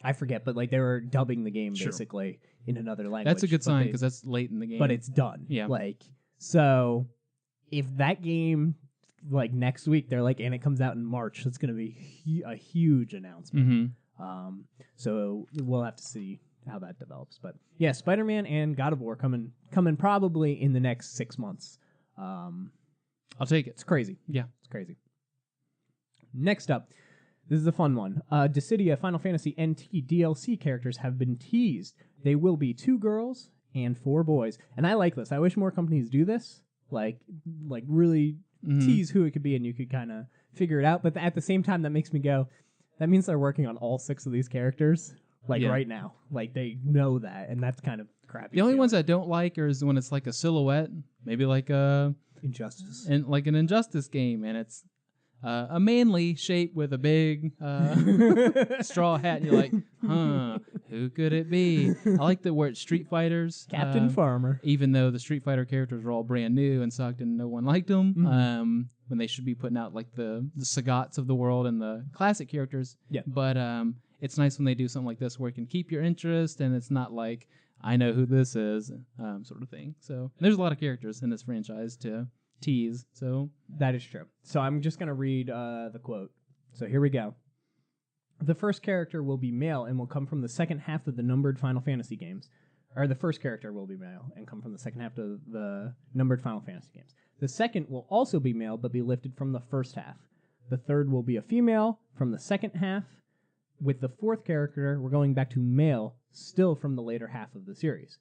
I forget, but like they were dubbing the game basically in another language. That's a good sign because that's late in the game. But it's done. Yeah. So if that game, like next week, they're like, and it comes out in March, it's going to be a huge announcement. So we'll have to see how that develops. But yeah, Spider-Man and God of War coming probably in the next 6 months. I'll take it. It's crazy. Yeah, it's crazy. Next up. This is a fun one. Dissidia Final Fantasy NT DLC characters have been teased. They will be 2 girls and 4 boys. And I like this. I wish more companies do this. Like really tease who it could be, and you could kind of figure it out. But at the same time, that makes me go, that means they're working on all 6 of these characters, right now. Like, they know that, and that's kind of crappy. The only ones I don't like is when it's like a silhouette, maybe like a... Injustice. And like an Injustice game, and it's... a manly shape with a big straw hat, and you're like, who could it be? I like where it's Street Fighters. Captain Farmer. Even though the Street Fighter characters were all brand new and sucked and no one liked them, when they should be putting out like the Sagats of the world and the classic characters. Yeah. But it's nice when they do something like this where it can keep your interest, and it's not like, I know who this is, sort of thing. So there's a lot of characters in this franchise to tease, so that is true. So I'm just going to read the quote. So here we go. The first character will be male and will come from the second half of the numbered Final Fantasy games. Or the first character will be male and come from the second half of the numbered Final Fantasy games. The second will also be male but be lifted from the first half. The third will be a female from the second half. With the fourth character, we're going back to male, still from the later half of the series.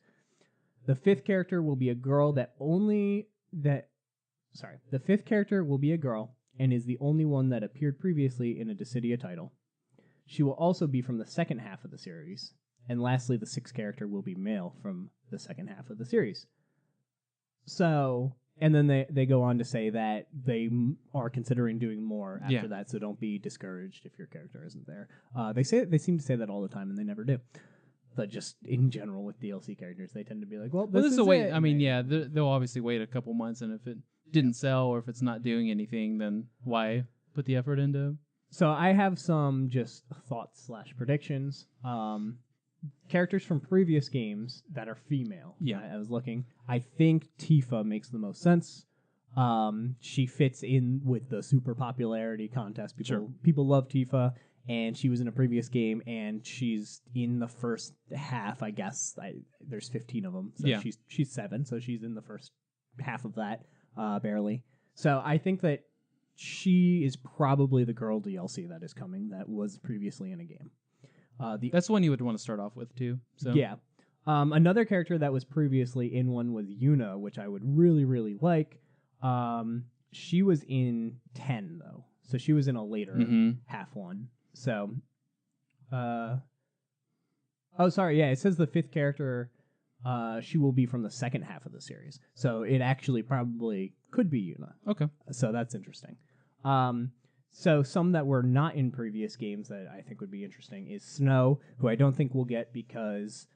The fifth character will be a girl the fifth character will be a girl and is the only one that appeared previously in a Dissidia title. She will also be from the second half of the series. And lastly, the sixth character will be male from the second half of the series. So, and then they go on to say that they are considering doing more after that, so don't be discouraged if your character isn't there. They seem to say that all the time, and they never do. But just in general with DLC characters, they tend to be like, well, this is a wait. I mean, they'll obviously wait a couple months, and if it didn't sell or if it's not doing anything, then why put the effort into? So I have some just thoughts / predictions. Characters from previous games that are female. Yeah. I was looking. I think Tifa makes the most sense. She fits in with the super popularity contest. People love Tifa, and she was in a previous game, and she's in the first half, I guess. There's 15 of them, so she's 7, so she's in the first half of that, barely. So I think that she is probably the girl DLC that is coming that was previously in a game. That's one you would want to start off with too. So Yeah. Another character that was previously in one was Yuna, which I would really, really like. She was in 10, though. So she was in a later half one. So, sorry. Yeah, it says the 5th character, she will be from the second half of the series. So it actually probably could be Yuna. Okay. So that's interesting. So some that were not in previous games that I think would be interesting is Snow, who I don't think we'll get because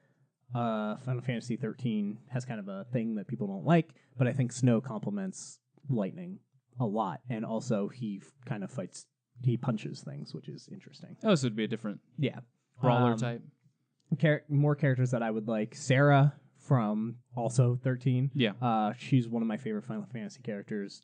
Final Fantasy 13 has kind of a thing that people don't like, but I think Snow complements Lightning a lot, and also he kind of fights, he punches things, which is interesting. Oh, so it'd be a different brawler type. More characters that I would like. Sarah from also 13. Yeah. She's one of my favorite Final Fantasy characters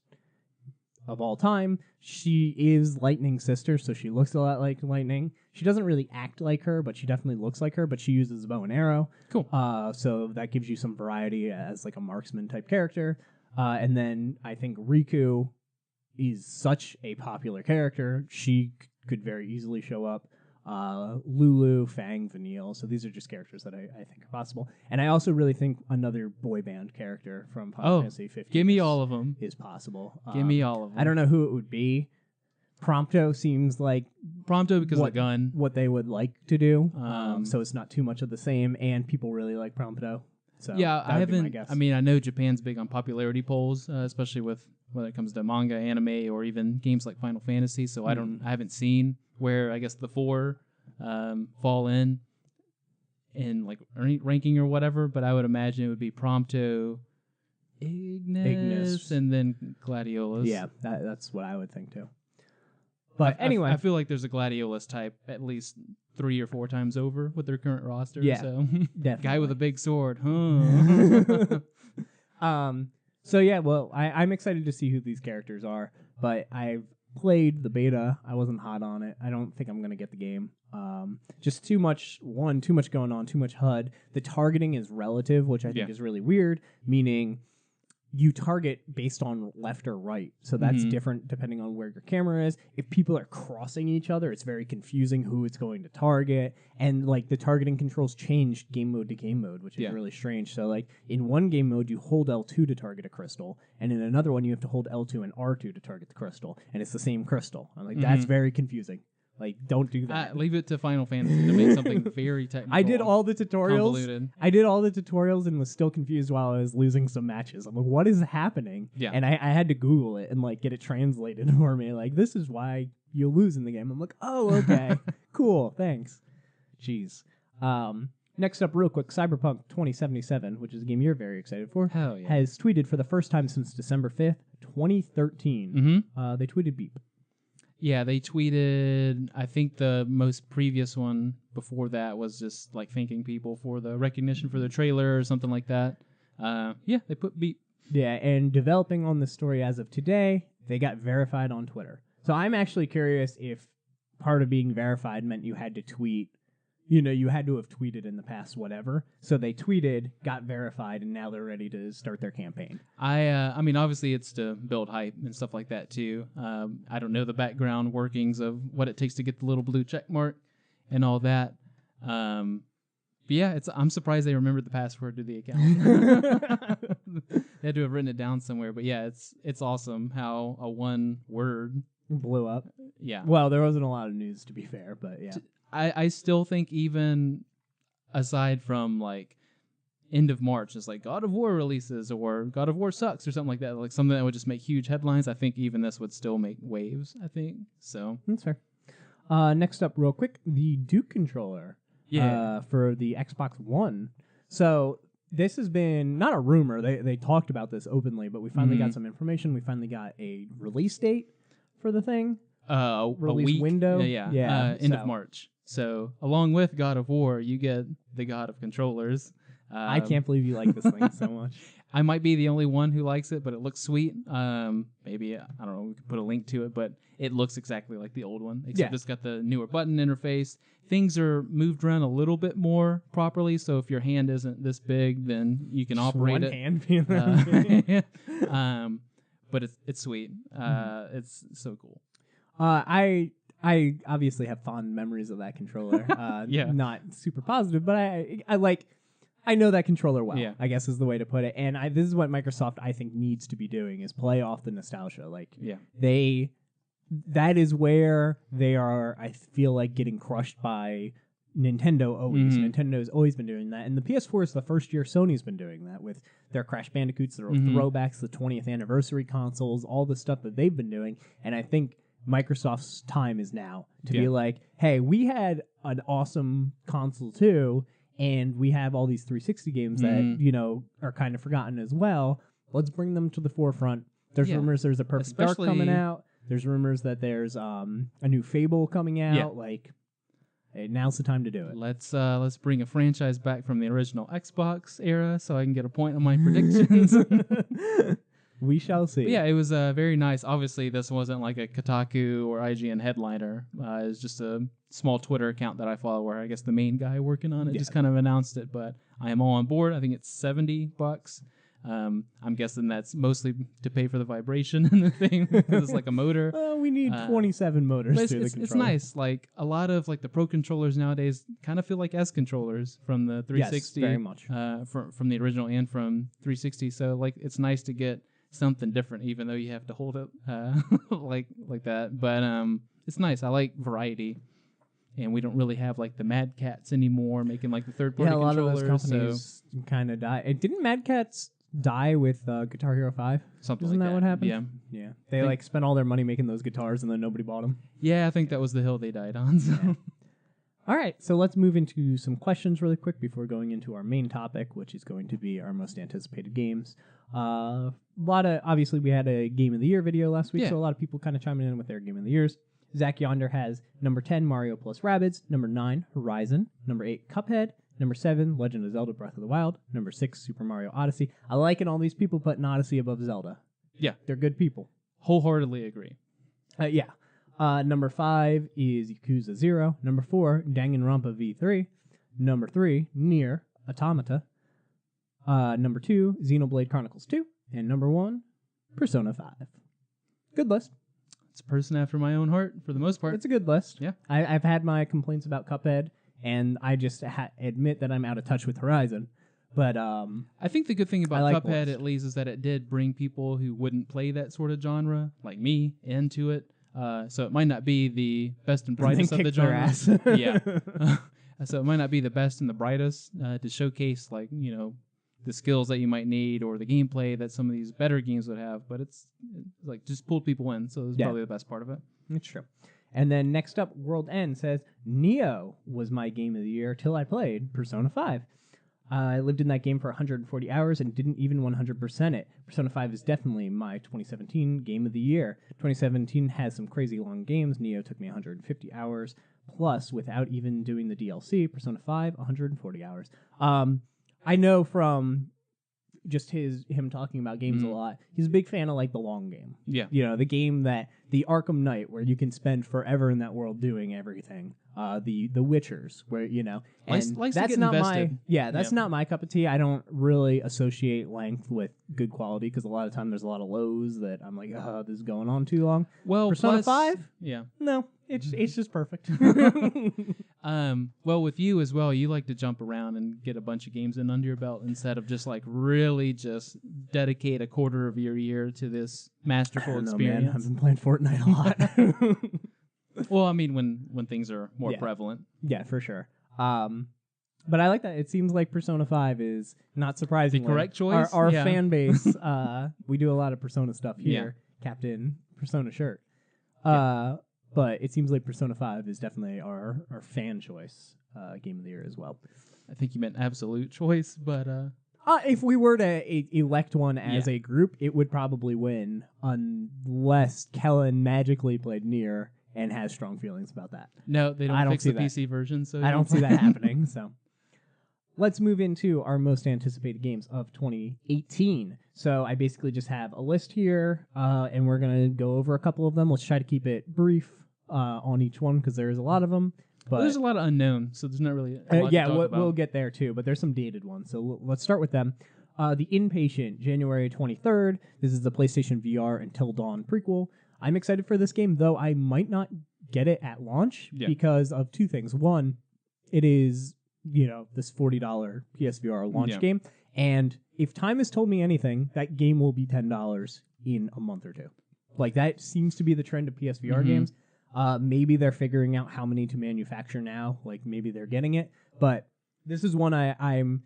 of all time. She is Lightning's sister, so she looks a lot like Lightning. She doesn't really act like her, but she definitely looks like her, but she uses a bow and arrow. Cool. So that gives you some variety as like a marksman type character. And then I think Riku is such a popular character. She could very easily show up. Lulu, Fang, Vanille. So these are just characters that I think are possible. And I also really think another boy band character from Final Fantasy 15 give me all of them. is possible. Give me all of them. I don't know who it would be. Prompto seems like Prompto because of the gun. What they would like to do. So it's not too much of the same, and people really like Prompto. So yeah, I haven't. My guess. I mean, I know Japan's big on popularity polls, especially with when it comes to manga, anime, or even games like Final Fantasy. So I haven't seen where I guess the 4 fall in like ranking or whatever. But I would imagine it would be Prompto, Ignis, and then Gladiolus. Yeah, that's what I would think too. But anyway, I feel like there's a Gladiolus type at least 3 or 4 times over with their current roster. Yeah, so definitely. Guy with a big sword, huh? So yeah, well, I'm excited to see who these characters are, but I've played the beta. I wasn't hot on it. I don't think I'm gonna get the game. Just too much going on, too much HUD. The targeting is relative, which I think is really weird, meaning you target based on left or right. So that's different depending on where your camera is. If people are crossing each other, it's very confusing who it's going to target. And like the targeting controls changed game mode to game mode, which is really strange. So like in one game mode, you hold L2 to target a crystal. And in another one, you have to hold L2 and R2 to target the crystal. And it's the same crystal. I'm like, that's very confusing. Like, don't do that. Leave it to Final Fantasy to make something very technical. I did all the tutorials. Convoluted. I did all the tutorials and was still confused while I was losing some matches. I'm like, what is happening? Yeah. And I had to Google it and like get it translated for me. Like, this is why you lose in the game. I'm like, oh, okay. Cool. Thanks. Jeez. Next up, real quick, Cyberpunk 2077, which is a game you're very excited for, Hell yeah. has tweeted for the first time since December 5th, 2013. They tweeted beep. Yeah, they tweeted, I think the most previous one before that was just like thanking people for the recognition for the trailer or something like that. Yeah, they put beep. Yeah, and developing on the story as of today, they got verified on Twitter. So I'm actually curious if part of being verified meant you had to tweet, you had to have tweeted in the past, whatever. So they tweeted, got verified, and now they're ready to start their campaign. I mean, obviously it's to build hype and stuff like that too. I don't know the background workings of what it takes to get the little blue check mark and all that. But yeah, I'm surprised they remembered the password to the account. They had to have written it down somewhere. But yeah, it's awesome how a one word blew up. Yeah. Well, there wasn't a lot of news, to be fair, but yeah. I still think even aside from like end of March, it's like God of War releases or God of War sucks or something like that, like something that would just make huge headlines. I think even this would still make waves, I think. So that's fair. Next up, real quick, the Duke controller for the Xbox One. So this has been not a rumor. They talked about this openly, but we finally got some information. We finally got a release date for the thing. Release week window. Yeah. End of March. So along with God of War, you get the God of controllers. I can't believe you like this thing so much. I might be the only one who likes it, but it looks sweet. Maybe, I don't know, we could put a link to it, but it looks exactly like the old one, except it's got the newer button interface. Things are moved around a little bit more properly, so if your hand isn't this big, then you can operate it. Hand being but it's sweet. It's so cool. I I obviously have fond memories of that controller. Yeah. Not super positive, but I know that controller well. Yeah. I guess is the way to put it. And this is what Microsoft I think needs to be doing is play off the nostalgia. Like Yeah. that is where they are. I feel like getting crushed by Nintendo always. Nintendo's always been doing that, and the PS4 is the first year Sony's been doing that with their Crash Bandicoots, their throwbacks, the 20th anniversary consoles, all the stuff that they've been doing. And I think Microsoft's time is now to be like, hey, we had an awesome console too, and we have all these 360 games that are kind of forgotten as well. Let's bring them to the forefront. There's rumors there's a Perfect Dark coming out. There's rumors that there's a new Fable coming out. Yeah. Like, hey, now's the time to do it. Let's bring a franchise back from the original Xbox era, so I can get a point on my predictions. We shall see. But yeah, it was very nice. Obviously, this wasn't like a Kotaku or IGN headliner. It was just a small Twitter account that I follow, where I guess the main guy working on it just kind of announced it. But I am all on board. I think it's $70. I'm guessing that's mostly to pay for the vibration in the thing because it's like a motor. We need 27 motors through the controller. It's nice. Like a lot of like the pro controllers nowadays kind of feel like S controllers from the 360. Yes, very much. From the original and from 360. So like it's nice to get something different, even though you have to hold it like that. But it's nice. I like variety. And we don't really have like the Mad Cats anymore making like the third party controllers. Yeah, a lot of those companies kind of die. And didn't Mad Cats die with Guitar Hero 5? Something Isn't like that what happened? Yeah. Yeah. They like spent all their money making those guitars and then nobody bought them. Yeah, I think that was the hill they died on. So. Yeah. All right, so let's move into some questions really quick before going into our main topic, which is going to be our most anticipated games. Obviously, we had a Game of the Year video last week, so a lot of people kind of chiming in with their Game of the Years. Zach Yonder has number 10, Mario plus Rabbids, number 9, Horizon, number 8, Cuphead, number 7, Legend of Zelda Breath of the Wild, number 6, Super Mario Odyssey. I like it all these people putting Odyssey above Zelda. Yeah. They're good people. Wholeheartedly agree. Number 5 is Yakuza 0. Number 4, Danganronpa V3. Number 3, Nier Automata. Number 2, Xenoblade Chronicles 2. And number 1, Persona 5. Good list. It's a person after my own heart for the most part. It's a good list. Yeah. I've had my complaints about Cuphead, and I just admit that I'm out of touch with Horizon. But I think the good thing about like Cuphead, at least, is that it did bring people who wouldn't play that sort of genre, like me, into it. So it might not be the best and brightest of the genre. Yeah. So it might not be the best and the brightest to showcase, like, the skills that you might need or the gameplay that some of these better games would have, but it's like just pulled people in, so it's probably the best part of it. It's true. And then next up, World End says, Neo was my game of the year till I played Persona 5. I lived in that game for 140 hours and didn't even 100% it. Persona 5 is definitely my 2017 game of the year. 2017 has some crazy long games. Neo took me 150 hours, plus without even doing the DLC, Persona 5, 140 hours. I know from just him talking about games a lot, he's a big fan of like the long game. Yeah. The game the Arkham Knight, where you can spend forever in that world doing everything. The Witchers, where and likes that's to get not invested. that's not my cup of tea. I don't really associate length with good quality because a lot of time there's a lot of lows that I'm like, this is going on too long. Well, Persona 5, yeah, no, it's just perfect. Well, with you as well, you like to jump around and get a bunch of games in under your belt instead of just like really just dedicate a quarter of your year to this masterful experience. Man. I've been playing Fortnite a lot. Well, I mean, when things are more prevalent. Yeah, for sure. But I like that. It seems like Persona 5 is, not surprisingly, the correct choice. Our fan base, we do a lot of Persona stuff here. Captain Persona shirt. But it seems like Persona 5 is definitely our fan choice game of the year as well. I think you meant absolute choice, but... if we were to elect one as a group, it would probably win unless Kellen magically played Nier and has strong feelings about that. No, they don't fix the PC version, so I don't see that happening. So let's move into our most anticipated games of 2018. So I basically just have a list here, and we're going to go over a couple of them. Let's try to keep it brief on each one because there's a lot of them. But there's a lot of unknown, so there's not really a lot to talk about. We'll get there too, but there's some dated ones. So let's start with them. The Inpatient, January 23rd. This is the PlayStation VR Until Dawn prequel. I'm excited for this game, though I might not get it at launch Yeah. because of two things. One, it is, this $40 PSVR launch game. And if time has told me anything, that game will be $10 in a month or two. Like, that seems to be the trend of PSVR games. Maybe they're figuring out how many to manufacture now. Like, maybe they're getting it. But this is one I'm...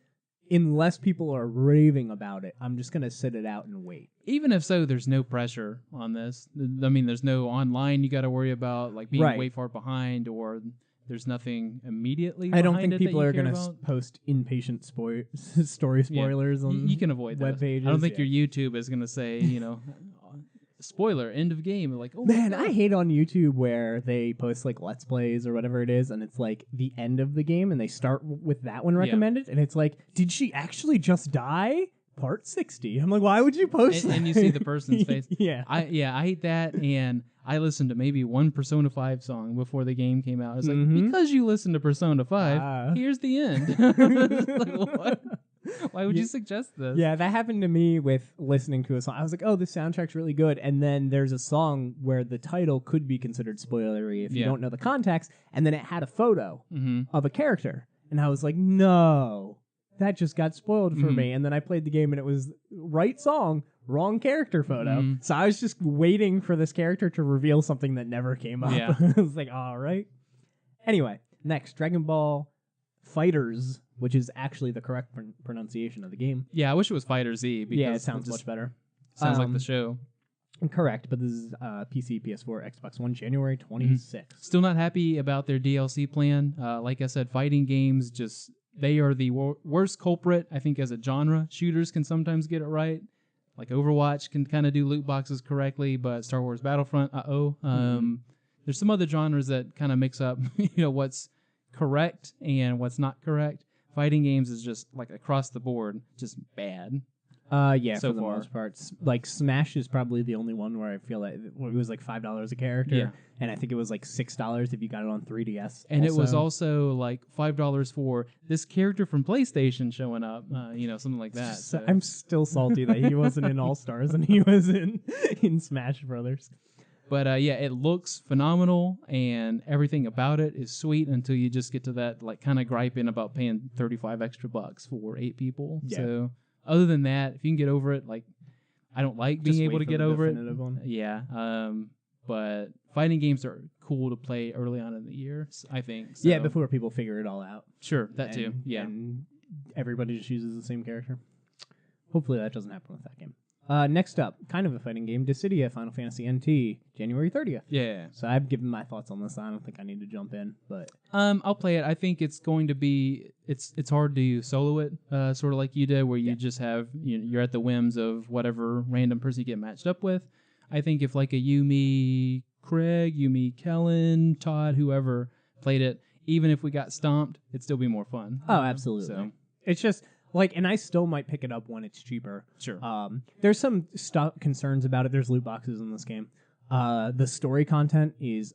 Unless people are raving about it, I'm just going to sit it out and wait. Even if so, there's no pressure on this. I mean, there's no online you got to worry about, like being way far behind, or there's nothing immediately I don't think people are going to post impatient story spoilers on you can avoid web those. pages. I don't think your YouTube is going to say, spoiler, end of game. Like, oh man, I hate on YouTube where they post like Let's Plays or whatever it is, and it's like the end of the game, and they start with that one recommended, and it's like, did she actually just die? Part 60. I'm like, why would you post that? And you see the person's face. I hate that, and I listened to maybe one Persona 5 song before the game came out. It's like, because you listened to Persona 5, here's the end. Like, what? Why would you suggest this? Yeah, that happened to me with listening to a song. I was like, oh, this soundtrack's really good. And then there's a song where the title could be considered spoilery if you don't know the context. And then it had a photo of a character. And I was like, no, that just got spoiled for me. And then I played the game and it was right song, wrong character photo. So I was just waiting for this character to reveal something that never came up. Yeah. I was like, all right. Anyway, next, Dragon Ball Fighters, which is actually the correct pronunciation of the game. Yeah, I wish it was Fighter Z. Because it sounds much better. Sounds like the show. Correct, but this is PC, PS4, Xbox One, January 26th. Still not happy about their DLC plan. Like I said, fighting games, they are the worst culprit, I think, as a genre. Shooters can sometimes get it right. Like Overwatch can kind of do loot boxes correctly, but Star Wars Battlefront, there's some other genres that kind of mix up, what's correct and what's not correct. Fighting games is just like across the board, just bad. So so for the far. most part, like Smash is probably the only one where I feel like it was like $5 a character, and I think it was like $6 if you got it on 3DS. And it was also like $5 for this character from PlayStation showing up, something like that. So. I'm still salty that he wasn't in All Stars and he was in Smash Brothers. But it looks phenomenal, and everything about it is sweet until you just get to that like kind of griping about paying $35 extra for 8 people. Yeah. So other than that, if you can get over it, like I don't like being able to get over it. One. Yeah. But fighting games are cool to play early on in the year, I think. So. Yeah, before people figure it all out. Sure, that too. Yeah. And everybody just uses the same character. Hopefully that doesn't happen with that game. Next up, kind of a fighting game, Dissidia Final Fantasy NT, January 30th. Yeah. So I've given my thoughts on this. I don't think I need to jump in, but I'll play it. I think it's going to be it's hard to solo it, sort of like you did, where you just have you're at the whims of whatever random person you get matched up with. I think if like a Yumi Craig, Yumi Kellen, Todd, whoever played it, even if we got stomped, it'd still be more fun. Oh, absolutely. So it's just. And I still might pick it up when it's cheaper. Sure. There's some concerns about it. There's loot boxes in this game. The story content is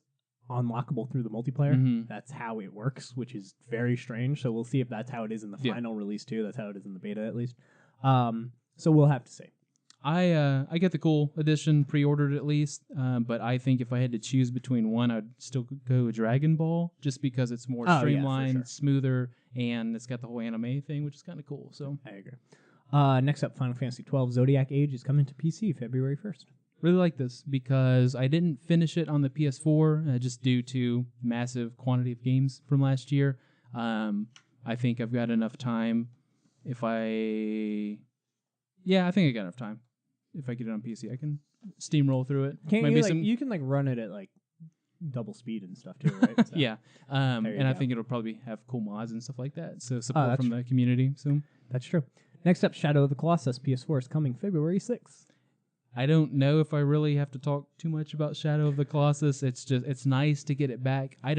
unlockable through the multiplayer. That's how it works, which is very strange. So we'll see if that's how it is in the final release too. That's how it is in the beta at least. So we'll have to see. I get the cool edition pre-ordered at least, but I think if I had to choose between one, I'd still go Dragon Ball just because it's more streamlined, smoother, and it's got the whole anime thing, which is kind of cool. So I agree. Next up, Final Fantasy XII Zodiac Age is coming to PC February 1st. Really like this because I didn't finish it on the PS4 just due to massive quantity of games from last year. I think I've got enough time I think I got enough time. If I get it on PC, I can steamroll through it. You can run it at double speed and stuff too, right? So. Yeah. And I think it'll probably have cool mods and stuff like that. So support from the community. So that's true. Next up, Shadow of the Colossus PS4 is coming February 6th. I don't know if I really have to talk too much about Shadow of the Colossus. It's nice to get it back. I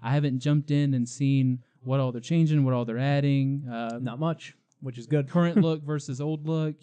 haven't jumped in and seen what all they're changing, what all they're adding. Not much, which is good. Current look versus old look,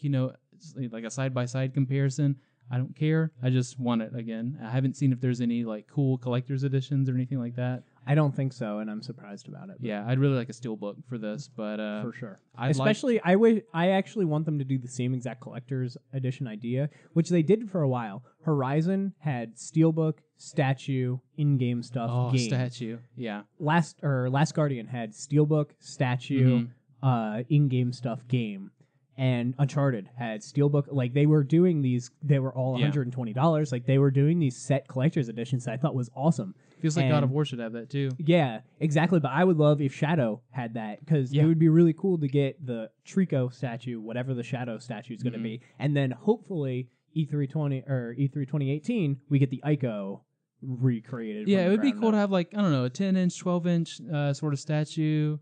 it's like a side-by-side comparison. I don't care. I just want it again. I haven't seen if there's any cool collector's editions or anything like that. I don't think so, and I'm surprised about it. Yeah, I'd really like a steelbook for this, but For sure. I'd Especially, I actually want them to do the same exact collector's edition idea, which they did for a while. Horizon had steelbook, statue, in-game stuff, game. statue. Yeah. Last Guardian had steelbook, statue, in-game stuff, game. And Uncharted had steelbook. Like, they were doing these, they were all $120. Like, they were doing these set collector's editions that I thought was awesome. Feels like God of War should have that too. Yeah, exactly. But I would love if Shadow had that, because it would be really cool to get the Trico statue, whatever the Shadow statue is going to be, and then hopefully E3 2018 we get the Ico recreated. Yeah, it would be cool to have, like, I don't know, a 10-inch, 12-inch sort of statue.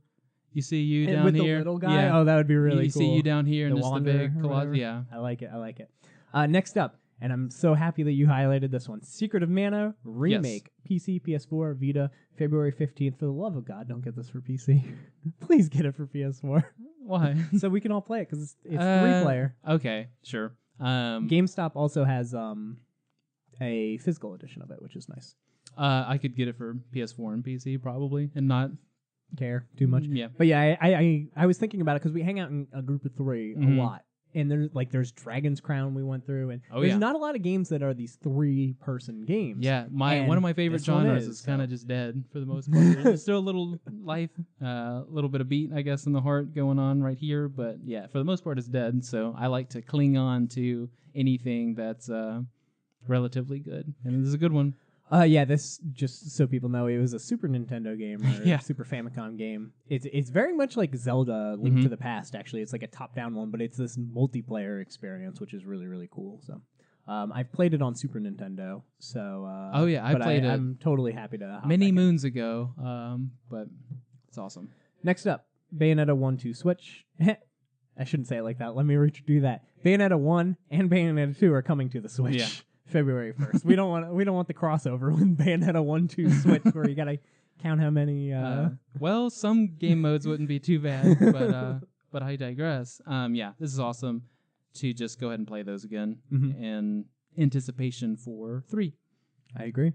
You see you and down with here. the little guy. Yeah. Oh, that would be really cool. You see you down here, and the just the big Wander. Yeah, I like it. Next up. And I'm so happy that you highlighted this one. Secret of Mana remake. Yes. PC, PS4, Vita, February 15th. For the love of God, don't get this for PC. Please get it for PS4. Why? So we can all play it, because it's 3-player. Okay, sure. GameStop also has a physical edition of it, which is nice. I could get it for PS4 and PC probably, and not care too much. Yeah. But yeah, I was thinking about it, because we hang out in a group of 3 a lot. And there's Dragon's Crown we went through, and there's not a lot of games that are these 3-person games. Yeah, one of my favorite genres is kind of just dead for the most part. There's still a little life, a little bit of beat, I guess, in the heart going on right here, but yeah, for the most part it's dead. So I like to cling on to anything that's relatively good, and this is a good one. Yeah, this, just so people know, it was a Super Nintendo game or Super Famicom game. It's very much like Zelda Link to the Past, actually. It's like a top-down one, but it's this multiplayer experience, which is really, really cool. So I've played it on Super Nintendo. So I played it. I'm totally happy to hop many back moons ago, but it's awesome. Next up, Bayonetta 1-2 Switch. I shouldn't say it like that. Let me redo that. Bayonetta 1 and Bayonetta 2 are coming to the Switch. Yeah. February 1st. We don't want the crossover with Bayonetta 1-2 Switch, where you gotta count how many. Well, some game modes wouldn't be too bad, but I digress. This is awesome to just go ahead and play those again in anticipation for 3. I agree.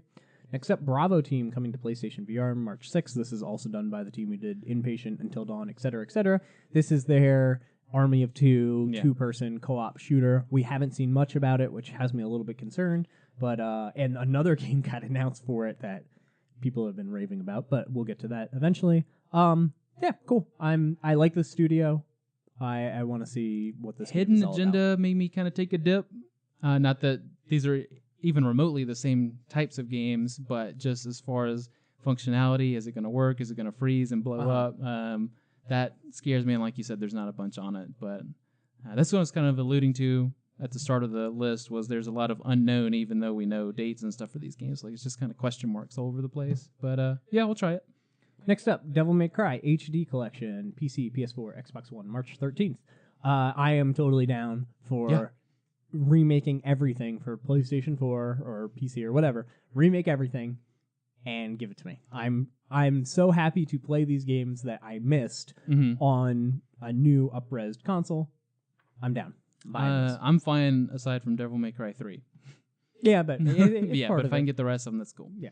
Next up, Bravo Team coming to PlayStation VR March 6th. This is also done by the team who did Inpatient, Until Dawn, etc., etc. This is their Army of 2, 2-person co-op shooter. We haven't seen much about it, which has me a little bit concerned. But and another game got announced for it that people have been raving about, but we'll get to that eventually. Yeah, cool. I like the studio. I want to see what this Hidden game is all Agenda about. made me kind of take a dip. Not that these are even remotely the same types of games, but just as far as functionality, is it going to work? Is it going to freeze and blow up? That scares me, and like you said, there's not a bunch on it, but that's what I was kind of alluding to at the start of the list, was there's a lot of unknown, even though we know dates and stuff for these games. Like, it's just kind of question marks all over the place, but yeah, we'll try it. Next up, Devil May Cry HD Collection, PC, PS4, Xbox One, March 13th. I am totally down for remaking everything for PlayStation 4 or PC or whatever. Remake everything and give it to me. I'm so happy to play these games that I missed on a new up-resed console. I'm down. I'm fine aside from Devil May Cry 3. Yeah, but it's part but of if I can get the rest of them, that's cool. Yeah.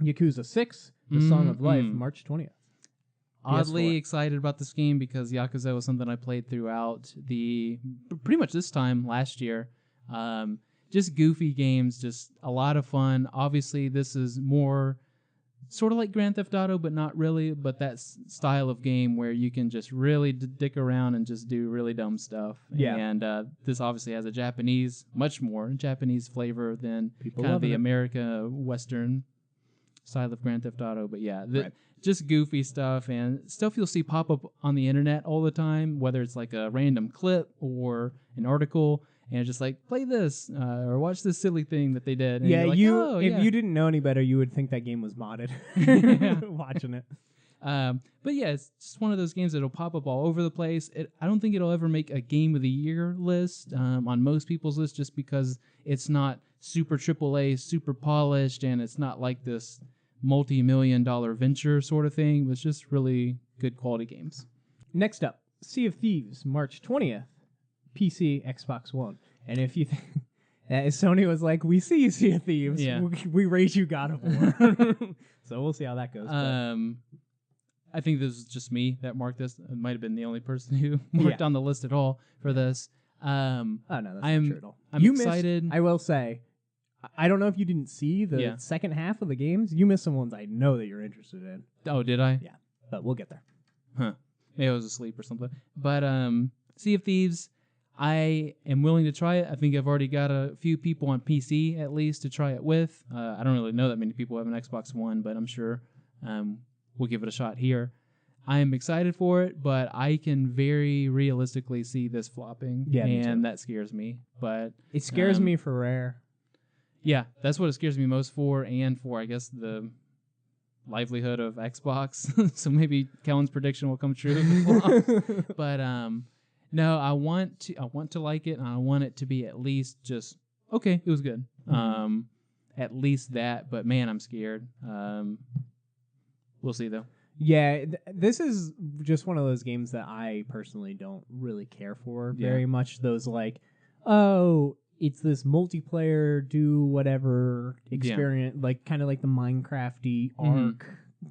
Yakuza 6, The Song of Life, March 20th. Oddly excited about this game because Yakuza was something I played throughout pretty much this time last year. Just goofy games, just a lot of fun. Obviously, this is more sort of like Grand Theft Auto, but not really. But that style of game where you can just really dick around and just do really dumb stuff. Yeah. And this obviously has a much more Japanese flavor than kind of the America Western style of Grand Theft Auto. But yeah, just goofy stuff and stuff you'll see pop up on the internet all the time, whether it's like a random clip or an article. And it's just like, play this or watch this silly thing that they did. And if you didn't know any better, you would think that game was modded watching it. But yeah, it's just one of those games that'll pop up all over the place. I don't think it'll ever make a Game of the Year list on most people's list, just because it's not super AAA, super polished, and it's not like this multi-million-dollar venture sort of thing. It's just really good quality games. Next up, Sea of Thieves, March 20th. PC, Xbox One. And if you Sony was like, we see you, Sea of Thieves. Yeah. We raise you God of War. So we'll see how that goes. I think this is just me that marked this. It might have been the only person who marked on the list at all for this. Oh, no, that's not true at all. I'm excited. I will say, I don't know if you didn't see the second half of the games. You missed some ones I know that you're interested in. Oh, did I? Yeah, but we'll get there. Huh. Maybe I was asleep or something. But Sea of Thieves, I am willing to try it. I think I've already got a few people on PC, at least, to try it with. I don't really know that many people have an Xbox One, but I'm sure we'll give it a shot here. I am excited for it, but I can very realistically see this flopping, and that scares me. But it scares me for Rare. Yeah, that's what it scares me most for, and for, I guess, the livelihood of Xbox. So maybe Kellen's prediction will come true. But no, I want to like it, and I want it to be at least just okay. It was good. At least that. But man, I'm scared. We'll see though. Yeah, this is just one of those games that I personally don't really care for very much. Those like, oh, it's this multiplayer, do whatever experience, like kind of like the Minecraft-y Ark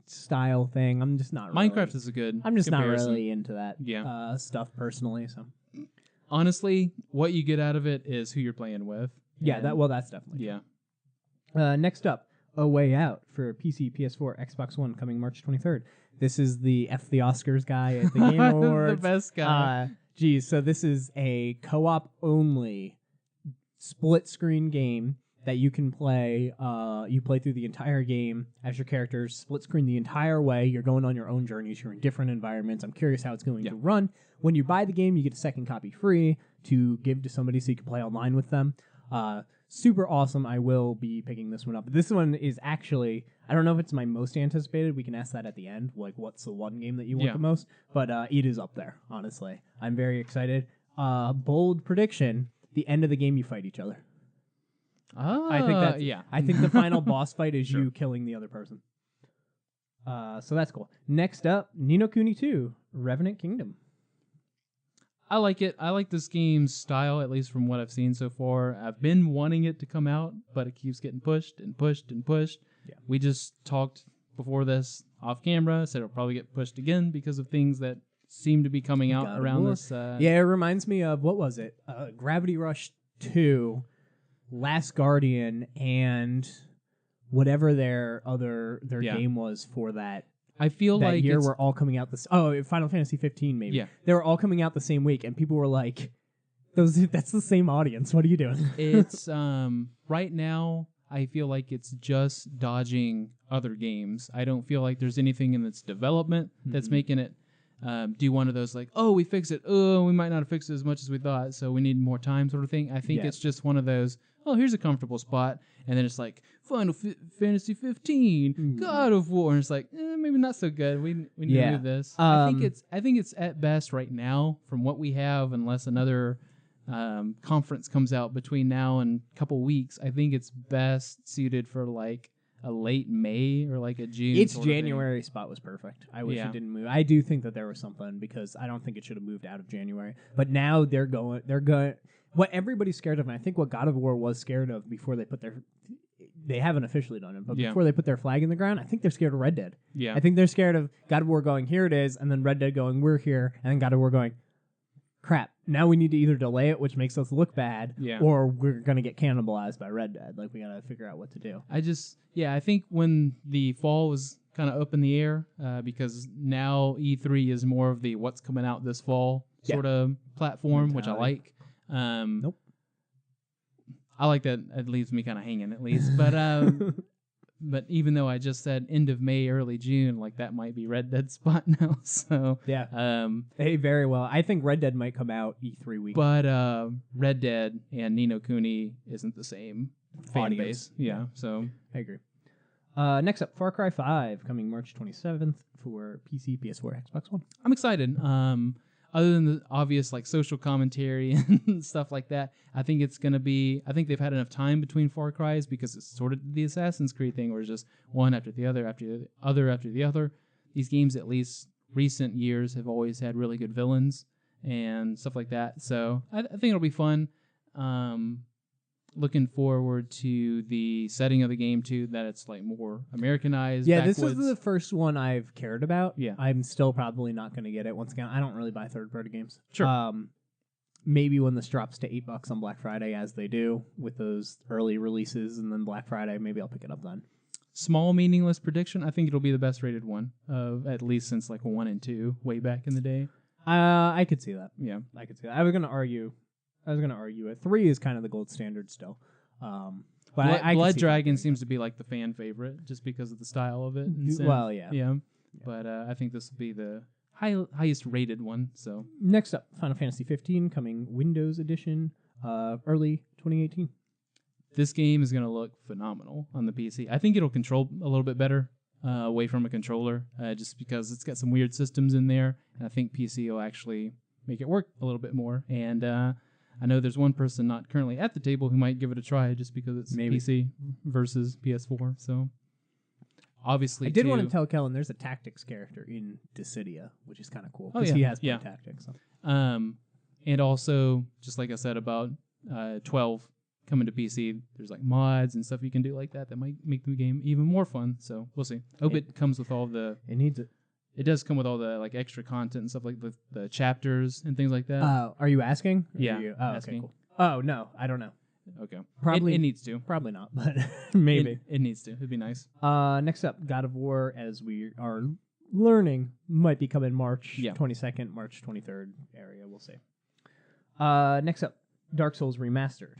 style thing. I'm just not. Minecraft is a good. I'm just comparison. not really into that stuff personally. So honestly, what you get out of it is who you're playing with. Yeah, that's definitely true. Next up, A Way Out for PC, PS4, Xbox One, coming March 23rd. This is the the Oscars guy at the Game Awards. The best guy. So this is a co-op only split screen game that you can play. You play through the entire game as your characters, split screen the entire way. You're going on your own journeys. You're in different environments. I'm curious how it's going to run. When you buy the game, you get a second copy free to give to somebody so you can play online with them. Super awesome. I will be picking this one up. This one is actually, I don't know if it's my most anticipated. We can ask that at the end. Like, what's the one game that you want the most? But it is up there, honestly. I'm very excited. Bold prediction. The end of the game, you fight each other. I think the final boss fight is you killing the other person. So that's cool. Next up, Ni no Kuni 2, Revenant Kingdom. I like it. I like this game's style, at least from what I've seen so far. I've been wanting it to come out, but it keeps getting pushed and pushed and pushed. Yeah. We just talked before this off camera, said it'll probably get pushed again because of things that seem to be coming out around this. Yeah, it reminds me of, what was it? Gravity Rush 2, Last Guardian, and whatever their game was for that. I feel that like year were all coming out Final Fantasy 15 maybe. Yeah. They were all coming out the same week, and people were like, that's the same audience. What are you doing? It's right now I feel like it's just dodging other games. I don't feel like there's anything in its development that's making it do one of those like, oh, we fixed it. Oh, we might not have fixed it as much as we thought, so we need more time sort of thing. I think it's just one of those, oh, here's a comfortable spot, and then it's like Final Fantasy 15, God of War, and it's like, maybe not so good. We need to move this. I think it's at best right now from what we have, unless another conference comes out between now and a couple weeks. I think it's best suited for like a late May or like a June. Its January spot was perfect. I wish it didn't move. I do think that there was something, because I don't think it should have moved out of January. But now they're going. What everybody's scared of, and I think what God of War was scared of before they put they haven't officially done it, but before they put their flag in the ground, I think they're scared of Red Dead. Yeah. I think they're scared of God of War going, here it is, and then Red Dead going, we're here, and then God of War going, crap, now we need to either delay it, which makes us look bad, or we're going to get cannibalized by Red Dead. Like, we got to figure out what to do. I think when the fall was kind of up in the air, because now E3 is more of the what's coming out this fall sort of platform, which I like. Nope. I like that. It leaves me kind of hanging at least. But but even though I just said end of May, early June, like that might be Red Dead spot now. So hey, very well. I think Red Dead might come out E3 week. But Red Dead and Ni no Kuni isn't the same fan base. Yeah, so I agree. Next up, Far Cry 5 coming March 27th for PC, PS4, Xbox One. I'm excited. Other than the obvious like social commentary and stuff like that, I think it's going to be, I think they've had enough time between Far Cries, because it's sort of the Assassin's Creed thing where it's just one after the other, after the other, after the other. These games, at least recent years, have always had really good villains and stuff like that. So I think it'll be fun. looking forward to the setting of the game too. That it's like more Americanized. Yeah, backwoods. this is the first one I've cared about. Yeah. I'm still probably not going to get it. Once again, I don't really buy third-party games. Sure. Maybe when this drops to $8 on Black Friday, as they do with those early releases, and then Black Friday, maybe I'll pick it up then. Small meaningless prediction. I think it'll be the best rated one of at least since like 1 and 2 way back in the day. I could see that. Yeah. I could see that. I was going to argue it. 3 is kind of the gold standard still. But Blood Dragon seems to be like the fan favorite just because of the style of it. Well, yeah. Yeah. But I think this will be the highest rated one. So next up, Final Fantasy 15 coming Windows Edition, early 2018. This game is going to look phenomenal on the PC. I think it'll control a little bit better away from a controller, just because it's got some weird systems in there, and I think PC will actually make it work a little bit more. And I know there's one person not currently at the table who might give it a try just because it's PC versus PS4. So obviously, I did want to tell Kellen there's a tactics character in Dissidia, which is kind of cool because he has played tactics. So. And also, just like I said about 12 coming to PC, there's like mods and stuff you can do like that might make the game even more fun. So we'll see. Hope it comes with all the. It needs it. It does come with all the like extra content and stuff like the chapters and things like that. Are you asking? Yeah. Okay, cool. Oh no, I don't know. Okay. Probably it needs to. Probably not, but maybe it needs to. It'd be nice. Next up, God of War, as we are learning, might be coming March 22nd, March 23rd area. We'll see. Next up, Dark Souls Remastered.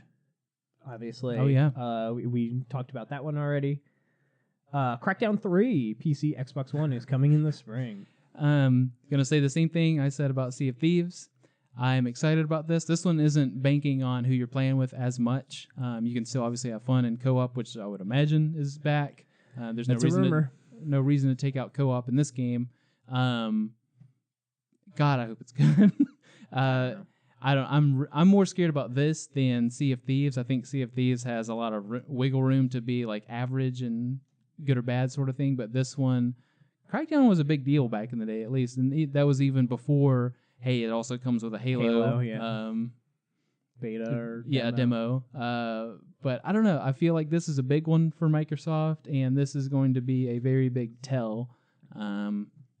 Obviously. Oh yeah. We talked about that one already. Crackdown 3 PC Xbox One is coming in the spring. Gonna say the same thing I said about Sea of Thieves. I'm excited about this. This one isn't banking on who you're playing with as much. You can still obviously have fun in co-op, which I would imagine is back. There's no reason to take out co-op in this game. God, I hope it's good. I'm more scared about this than Sea of Thieves. I think Sea of Thieves has a lot of wiggle room to be like average and good or bad sort of thing. But this one, Crackdown was a big deal back in the day, at least, and that was even before. Hey, it also comes with a Halo beta or demo. But I don't know. I feel like this is a big one for Microsoft, and this is going to be a very big tell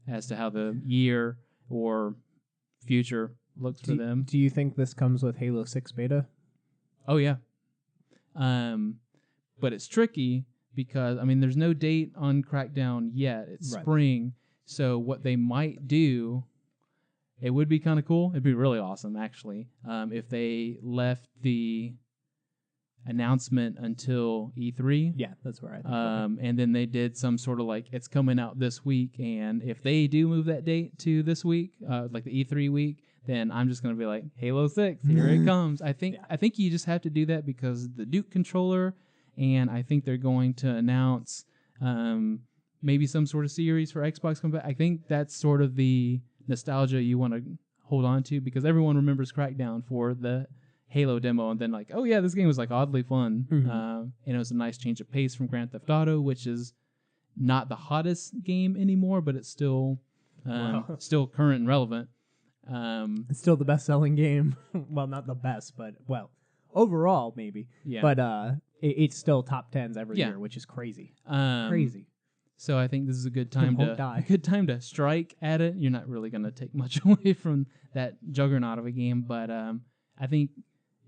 as to how the year or future looks for them. Do you think this comes with Halo 6 beta? Oh yeah. But it's tricky because there's no date on Crackdown yet. It's spring. So what they might do, it would be kind of cool. It'd be really awesome actually, if they left the announcement until E3. Yeah, that's where I think. And then they did some sort of like it's coming out this week, and if they do move that date to this week, like the E3 week, then I'm just gonna be like, Halo 6, here it comes. I think you just have to do that because the Duke controller, and I think they're going to announce maybe some sort of series for Xbox coming back. I think that's sort of the nostalgia you want to hold on to because everyone remembers Crackdown for the Halo demo, and then like, oh yeah, this game was like oddly fun, and it was a nice change of pace from Grand Theft Auto, which is not the hottest game anymore, but it's still still current and relevant. It's still the best-selling game. Well, not the best, but overall maybe. Yeah. But it's still top 10s every year, which is crazy. Crazy. So I think this is a good time to strike at it. You're not really going to take much away from that juggernaut of a game, but I think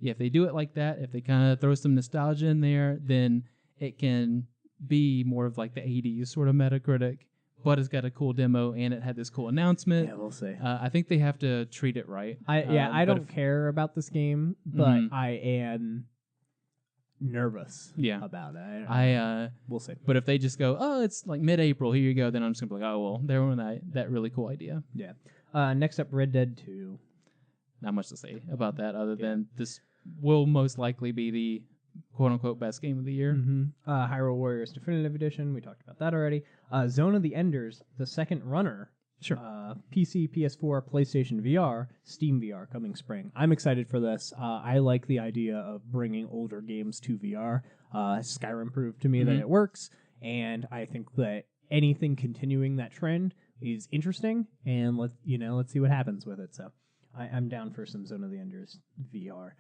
if they do it like that, if they kind of throw some nostalgia in there, then it can be more of like the 80s sort of Metacritic. But it's got a cool demo, and it had this cool announcement. Yeah, we'll see. I think they have to treat it right. I don't care about this game, but I am nervous about it. We'll see. But if they just go, oh, it's like mid-April, here you go, then I'm just going to be like, oh, well, they were on that really cool idea. Yeah. Next up, Red Dead 2. Not much to say about that other than this will most likely be the quote-unquote best game of the year. Hyrule Warriors Definitive Edition. We talked about that already. Zone of the Enders, the second runner. Sure. PC, PS4, PlayStation VR, Steam VR coming spring. I'm excited for this. I like the idea of bringing older games to VR. Skyrim proved to me that it works, and I think that anything continuing that trend is interesting, and let's see what happens with it. So I'm down for some Zone of the Enders VR.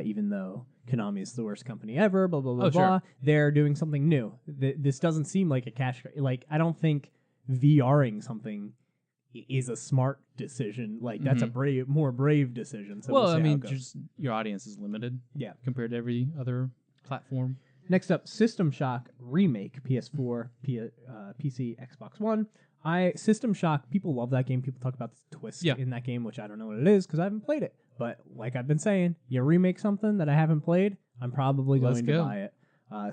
even though Konami is the worst company ever, blah, blah, blah, Oh, blah. sure. They're doing something new. This doesn't seem like a cash... Like, I don't think VRing something is a smart decision. Like, that's a more brave decision. So well, see I how mean, it goes. just your audience is limited. Yeah. Compared to every other platform. Next up, System Shock Remake, PS4, PC, Xbox One. System Shock, people love that game. People talk about the twist in that game, which I don't know what it is because I haven't played it. But like I've been saying, you remake something that I haven't played, I'm probably going to buy it.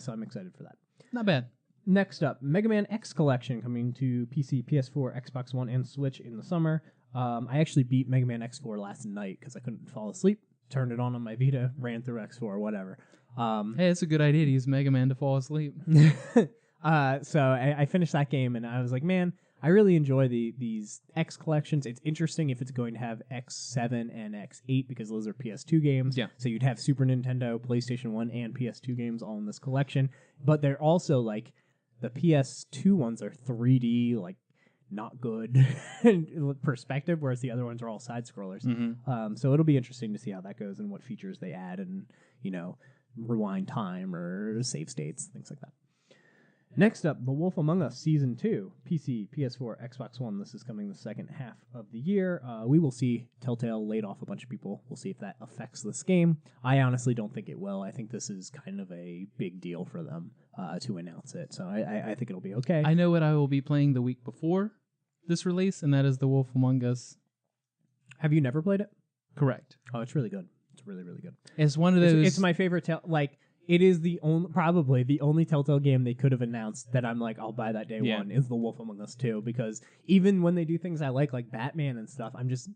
So I'm excited for that. Not bad. Next up, Mega Man X Collection coming to PC, PS4, Xbox One, and Switch in the summer. I actually beat Mega Man X4 last night because I couldn't fall asleep. Turned it on my Vita, ran through X4, whatever. Hey, it's a good idea to use Mega Man to fall asleep. So I finished that game, and I was like, man, I really enjoy these X collections. It's interesting if it's going to have X7 and X8 because those are PS2 games. Yeah. So you'd have Super Nintendo, PlayStation 1, and PS2 games all in this collection. But they're also like the PS2 ones are 3D, like not good perspective, whereas the other ones are all side scrollers. So it'll be interesting to see how that goes and what features they add and, rewind time or save states, things like that. Next up, The Wolf Among Us Season 2, PC, PS4, Xbox One. This is coming the second half of the year. We will see Telltale laid off a bunch of people. We'll see if that affects this game. I honestly don't think it will. I think this is kind of a big deal for them to announce it. So I think it'll be okay. I know what I will be playing the week before this release, and that is The Wolf Among Us. Have you never played it? Correct. Oh, it's really good. It's really, really good. It's one of those... It's my favorite... It is probably the only Telltale game they could have announced that I'm like, I'll buy that day one, is The Wolf Among Us 2, because even when they do things I like Batman and stuff, I'm just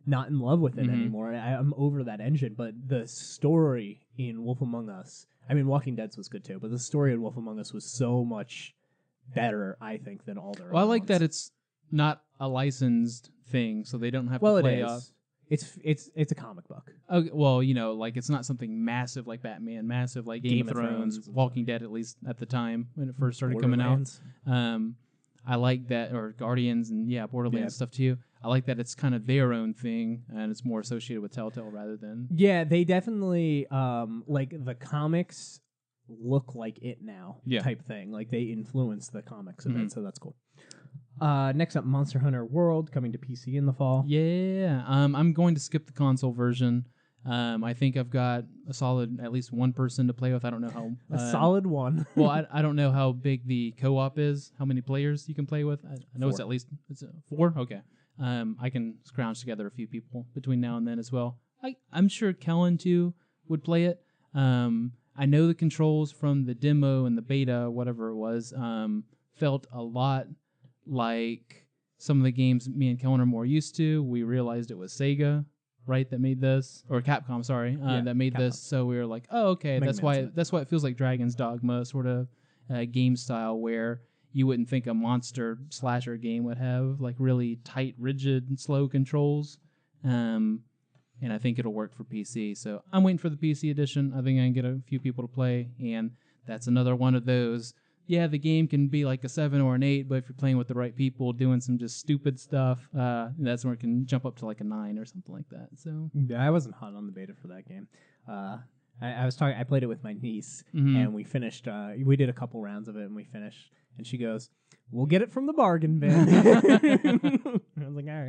not in love with it anymore. I'm over that engine, but the story in Wolf Among Us, I mean, Walking Dead was good too, but the story in Wolf Among Us was so much better, I think, than all their other I like ones. that it's not a licensed thing, so they don't have to play off. It's a comic book. Okay, well, it's not something massive like Batman, massive like Game of Thrones, Walking Dead, at least at the time when it first started coming out. I like that, or Guardians and Borderlands stuff too. I like that it's kind of their own thing and it's more associated with Telltale rather than... Yeah, they definitely, the comics look like it now type thing. Like they influence the comics a bit, so that's cool. Next up, Monster Hunter World coming to PC in the fall. Yeah, I'm going to skip the console version. I think I've got a solid at least one person to play with. I don't know how a solid one. Well, I don't know how big the co-op is. How many players you can play with? I know 4. It's at least 4. Okay, I can scrounge together a few people between now and then as well. I'm sure Kellen too would play it. I know the controls from the demo and the beta, whatever it was, felt a lot like some of the games me and Kellen are more used to. We realized it was Sega, right, that made this, or Capcom, sorry, that made Capcom. This. So we were like, oh, okay, that's why it feels like Dragon's Dogma sort of game style, where you wouldn't think a monster slasher game would have like really tight, rigid, and slow controls. And I think it'll work for PC. So I'm waiting for the PC edition. I think I can get a few people to play, and that's another one of those. Yeah, the game can be like a 7 or an 8, but if you're playing with the right people, doing some just stupid stuff, that's where it can jump up to like a 9 or something like that. So yeah, I wasn't hot on the beta for that game. I played it with my niece, and we finished. We did a couple rounds of it, and we finished. And she goes, "We'll get it from the bargain bin." I was like, "All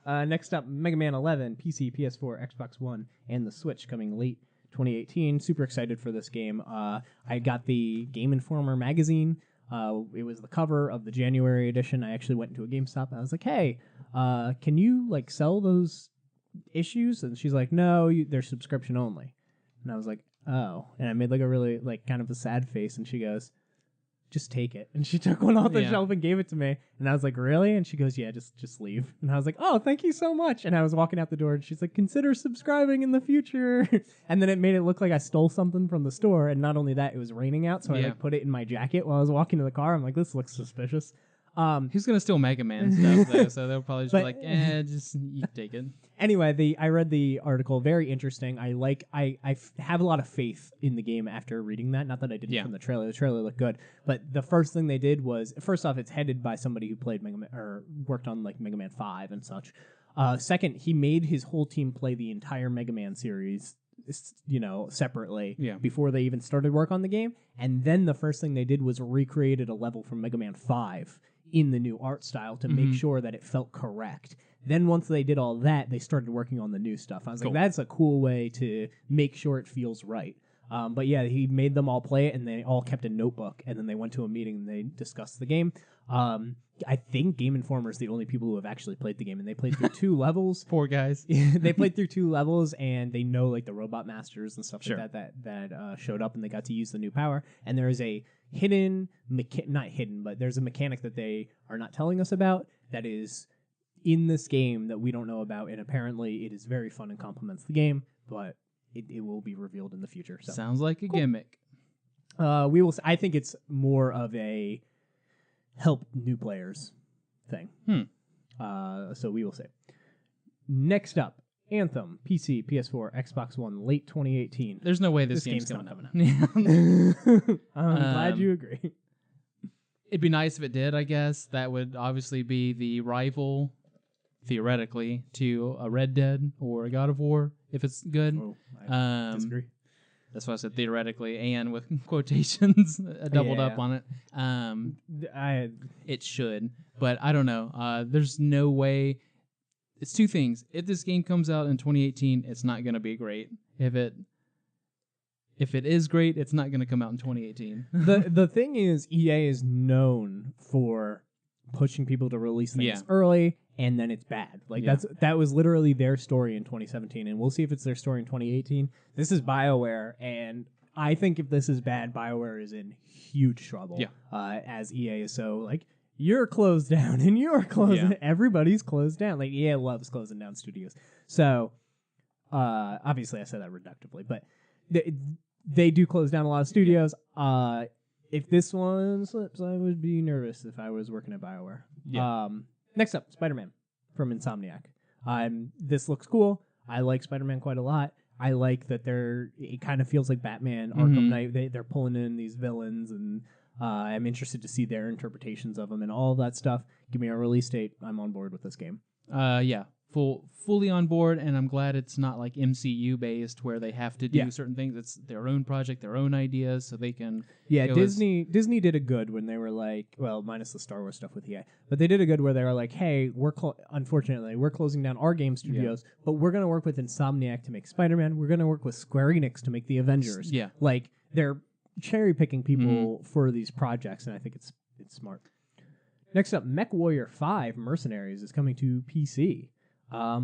right." Next up, Mega Man 11, PC, PS4, Xbox One, and the Switch coming late 2018. Super excited for this game. I got the Game Informer magazine. It was the cover of the January edition. I actually went into a GameStop and I was like, "Hey, can you like sell those issues?" And she's like, "No, they're subscription only." And I was like, "Oh." And I made like a really like kind of a sad face, and she goes, "Just take it." And she took one off the shelf and gave it to me. And I was like, "Really?" And she goes, "Yeah, just leave." And I was like, "Oh, thank you so much." And I was walking out the door, and she's like, "Consider subscribing in the future." And then it made it look like I stole something from the store. And not only that, it was raining out, so I like put it in my jacket while I was walking to the car. I'm like, "This looks suspicious." Who's gonna steal Mega Man stuff though? So they'll probably just be like, just you take it. Anyway, I read the article, very interesting. I have a lot of faith in the game after reading that. Not that I didn't from the trailer. The trailer looked good, but the first thing they did was, first off, it's headed by somebody who played Mega Man or worked on like Mega Man 5 and such. Second, he made his whole team play the entire Mega Man series separately Yeah. before they even started work on the game. And then the first thing they did was recreated a level from Mega Man 5 in the new art style to make sure that it felt correct. Then once they did all that, they started working on the new stuff. I was like, that's a cool way to make sure it feels right. But yeah, he made them all play it, and they all kept a notebook, and then they went to a meeting and they discussed the game. I think Game Informer is the only people who have actually played the game, and they played through 2 levels. Poor guys. They played through 2 levels, and they know like the robot masters and stuff Sure. like that showed up, and they got to use the new power. And there is a not hidden, but there's a mechanic that they are not telling us about that is in this game that we don't know about, and apparently it is very fun and complements the game, but it will be revealed in the future. So Sounds like a gimmick. we will. I think it's more of a help new players thing. So we will see. Next up, Anthem, PC, PS4, Xbox One, late 2018. There's no way this game's coming not out. I'm glad you agree. It'd be nice if it did, I guess. That would obviously be the rival, theoretically, to a Red Dead or a God of War, if it's good. Oh, I disagree. That's why I said theoretically, and with quotations doubled up on it. It should, but I don't know. There's no way. It's 2 things. If this game comes out in 2018, it's not going to be great. If it is great, it's not going to come out in 2018. The thing is, EA is known for pushing people to release things early, and then it's bad. Like that was literally their story in 2017, and we'll see if it's their story in 2018. This is BioWare, and I think if this is bad, BioWare is in huge trouble. As EA is so like, you're closed down, and you're closed. Everybody's closed down. Like EA loves closing down studios. So obviously, I said that reductively, but they do close down a lot of studios. If this one slips, I would be nervous if I was working at BioWare. Next up, Spider-Man from Insomniac. This looks cool. I like Spider-Man quite a lot. I like that it kind of feels like Batman, Arkham Knight. They're pulling in these villains, and I'm interested to see their interpretations of them and all of that stuff. Give me a release date. I'm on board with this game. Fully on board, and I'm glad it's not like MCU based where they have to do certain things. It's their own project, their own ideas, so they can. Yeah, Disney did a good when they were like, well, minus the Star Wars stuff with EA, but they did a good where they were like, hey, unfortunately we're closing down our game studios, but we're gonna work with Insomniac to make Spider-Man. We're gonna work with Square Enix to make the Avengers. Like they're cherry picking people for these projects, and I think it's smart. Next up, MechWarrior 5 Mercenaries is coming to PC.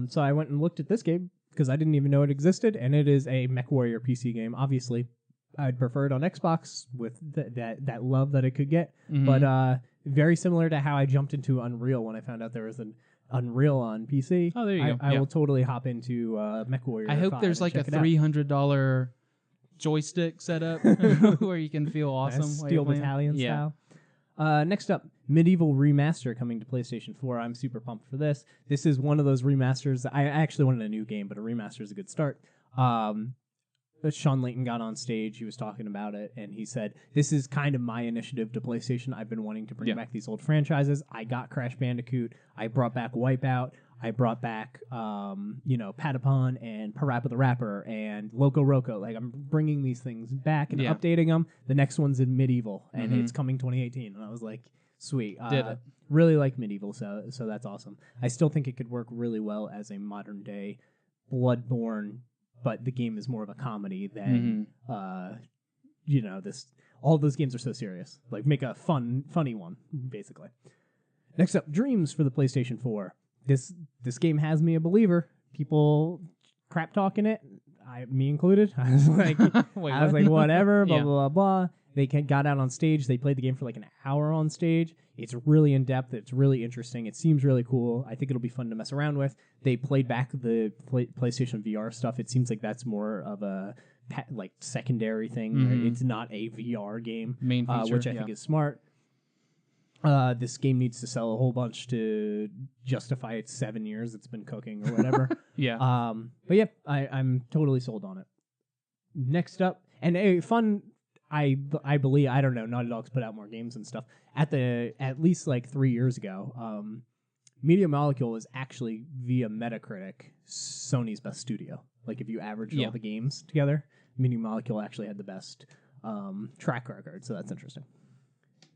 So I went and looked at this game because I didn't even know it existed, and it is a MechWarrior PC game. Obviously, I'd prefer it on Xbox with that love that it could get, but very similar to how I jumped into Unreal when I found out there was an Unreal on PC. Oh, there you go. I will totally hop into MechWarrior. I hope there's like a $300 joystick setup where you can feel awesome. Steel Battalion style. Next up, Medieval Remaster coming to PlayStation 4. I'm super pumped for this. This is one of those remasters. I actually wanted a new game, but a remaster is a good start. Sean Layton got on stage. He was talking about it, and he said, this is kind of my initiative to PlayStation. I've been wanting to bring back these old franchises. I got Crash Bandicoot. I brought back Wipeout. I brought back, Patapon and Parappa the Rapper and Loco Roco. Like, I'm bringing these things back and updating them. The next one's in Medieval, and it's coming 2018. And I was like, sweet. Did it. Really like Medieval, so that's awesome. I still think it could work really well as a modern-day Bloodborne, but the game is more of a comedy than, all those games are so serious. Like, make a funny one, basically. Next up, Dreams for the PlayStation 4. This game has me a believer. People crap talking it, me included. I was like, whatever, blah, blah, blah, blah. They got out on stage. They played the game for like an hour on stage. It's really in depth. It's really interesting. It seems really cool. I think it'll be fun to mess around with. They played back the PlayStation VR stuff. It seems like that's more of a secondary thing. It's not a VR game, main feature, which I think is smart. This game needs to sell a whole bunch to justify its 7 years it's been cooking or whatever. But yeah, I'm totally sold on it. Next up, and a fun, I believe, I don't know, Naughty Dog's put out more games and stuff. At least like 3 years ago, Media Molecule was actually, via Metacritic, Sony's best studio. Like if you average all the games together, Mini Molecule actually had the best track record, so that's interesting.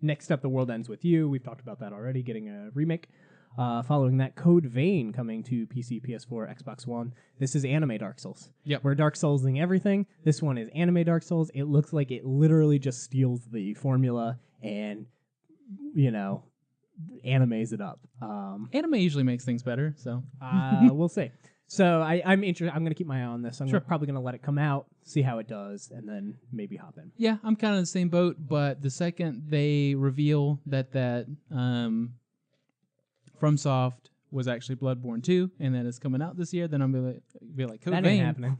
Next up, The World Ends With You. We've talked about that already, getting a remake. Following that, Code Vein coming to PC, PS4, Xbox One. This is anime Dark Souls. Yep. We're Dark Soulsing everything. This one is anime Dark Souls. It looks like it literally just steals the formula and, animes it up. Anime usually makes things better, so. We'll see. So I'm interested. I'm going to keep my eye on this. I'm probably going to let it come out, see how it does, and then maybe hop in. Yeah, I'm kind of in the same boat, but the second they reveal that FromSoft was actually Bloodborne 2, and that it's coming out this year, then I'm going to be like, Code That Vein. ain't happening.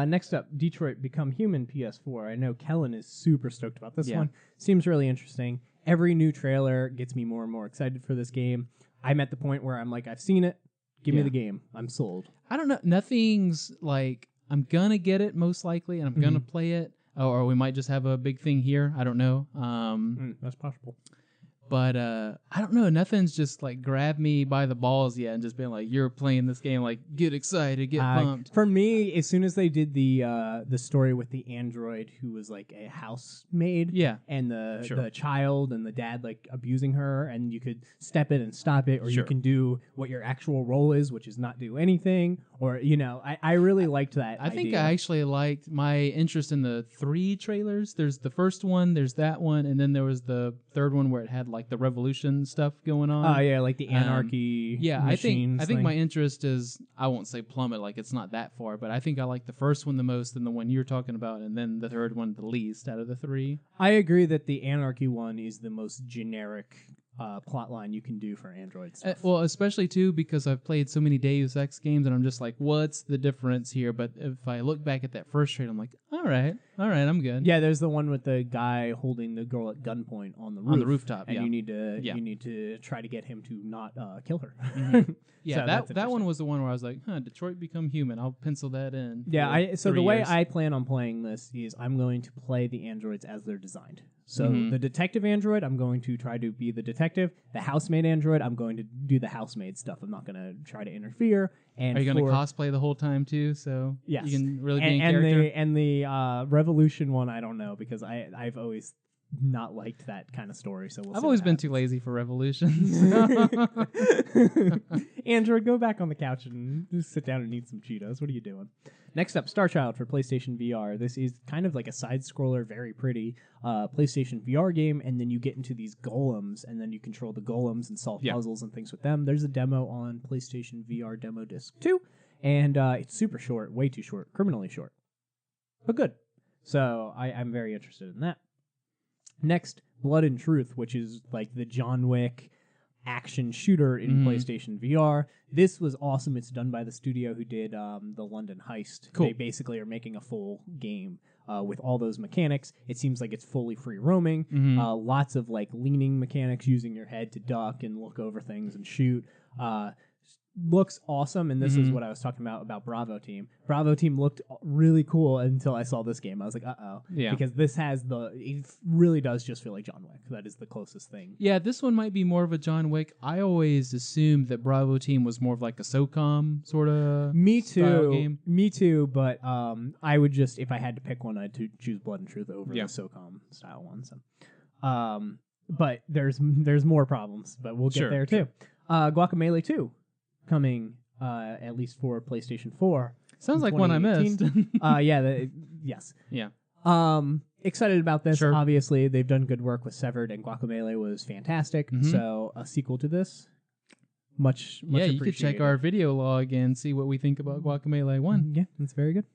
Next up, Detroit Become Human PS4. I know Kellen is super stoked about this one. Seems really interesting. Every new trailer gets me more and more excited for this game. I'm at the point where I'm like, I've seen it. Give me the game. I'm sold. I don't know. Nothing's like, I'm going to get it most likely, and I'm going to play it. Or we might just have a big thing here. I don't know. That's possible. But I don't know. Nothing's just like grabbed me by the balls yet and just been like, you're playing this game. Like, get excited, get pumped. For me, as soon as they did the story with the android who was like a housemaid, and the child and the dad like abusing her, and you could step in and stop it, or you can do what your actual role is, which is not do anything, or I really liked that. I think I actually liked my interest in the 3 trailers. There's the first one, there's that one, and then there was the third one where it had like the revolution stuff going on. Oh yeah, like the anarchy. I think my interest is, I won't say plummet, like it's not that far, but I think I like the first one the most, and the one you're talking about, and then the third one the least out of the 3. I agree that the anarchy one is the most generic plot line you can do for androids. Well, especially too because I've played so many Deus Ex games, and I'm just like, what's the difference here? But if I look back at that first trailer, I'm like, all right, I'm good. Yeah, there's the one with the guy holding the girl at gunpoint on the rooftop, and you need to try to get him to not kill her. Yeah, so that one was the one where I was like, Detroit Become Human. I'll pencil that in. Yeah, so the way I plan on playing this is I'm going to play the androids as they're designed. So the detective android, I'm going to try to be the detective. The housemaid android, I'm going to do the housemaid stuff. I'm not going to try to interfere. And are you going to cosplay the whole time too? So yes, you can really be in character. And the revolution one, I don't know, because I've always not liked that kind of story. So I've always been too lazy for revolutions. Android, go back on the couch and just sit down and eat some Cheetos. What are you doing? Next up, Star Child for PlayStation VR. This is kind of like a side-scroller, very pretty PlayStation VR game, and then you get into these golems, and then you control the golems and solve puzzles and things with them. There's a demo on PlayStation VR Demo Disc 2, and it's super short, way too short, criminally short, but good. So I'm very interested in that. Next, Blood and Truth, which is like the John Wick action shooter in PlayStation VR. This was awesome. It's done by the studio who did the London Heist. Cool. They basically are making a full game with all those mechanics. It seems like it's fully free roaming. Lots of like leaning mechanics, using your head to duck and look over things and shoot. Looks awesome, and this is what I was talking about Bravo Team. Bravo Team looked really cool until I saw this game. I was like, because this has it really does just feel like John Wick. That is the closest thing. Yeah, this one might be more of a John Wick. I always assumed that Bravo Team was more of like a SOCOM sort of style game. Me too, but I would just, if I had to pick one, I'd choose Blood and Truth over the SOCOM style one. So, but there's more problems, but we'll get there too. Guacamelee 2. Coming at least for PlayStation 4. Sounds like one I missed. Yes. Yeah. Excited about this. Sure. Obviously, they've done good work with Severed, and Guacamelee was fantastic. So a sequel to this, much appreciated. You could check our video log and see what we think about Guacamelee 1. Yeah, that's very good.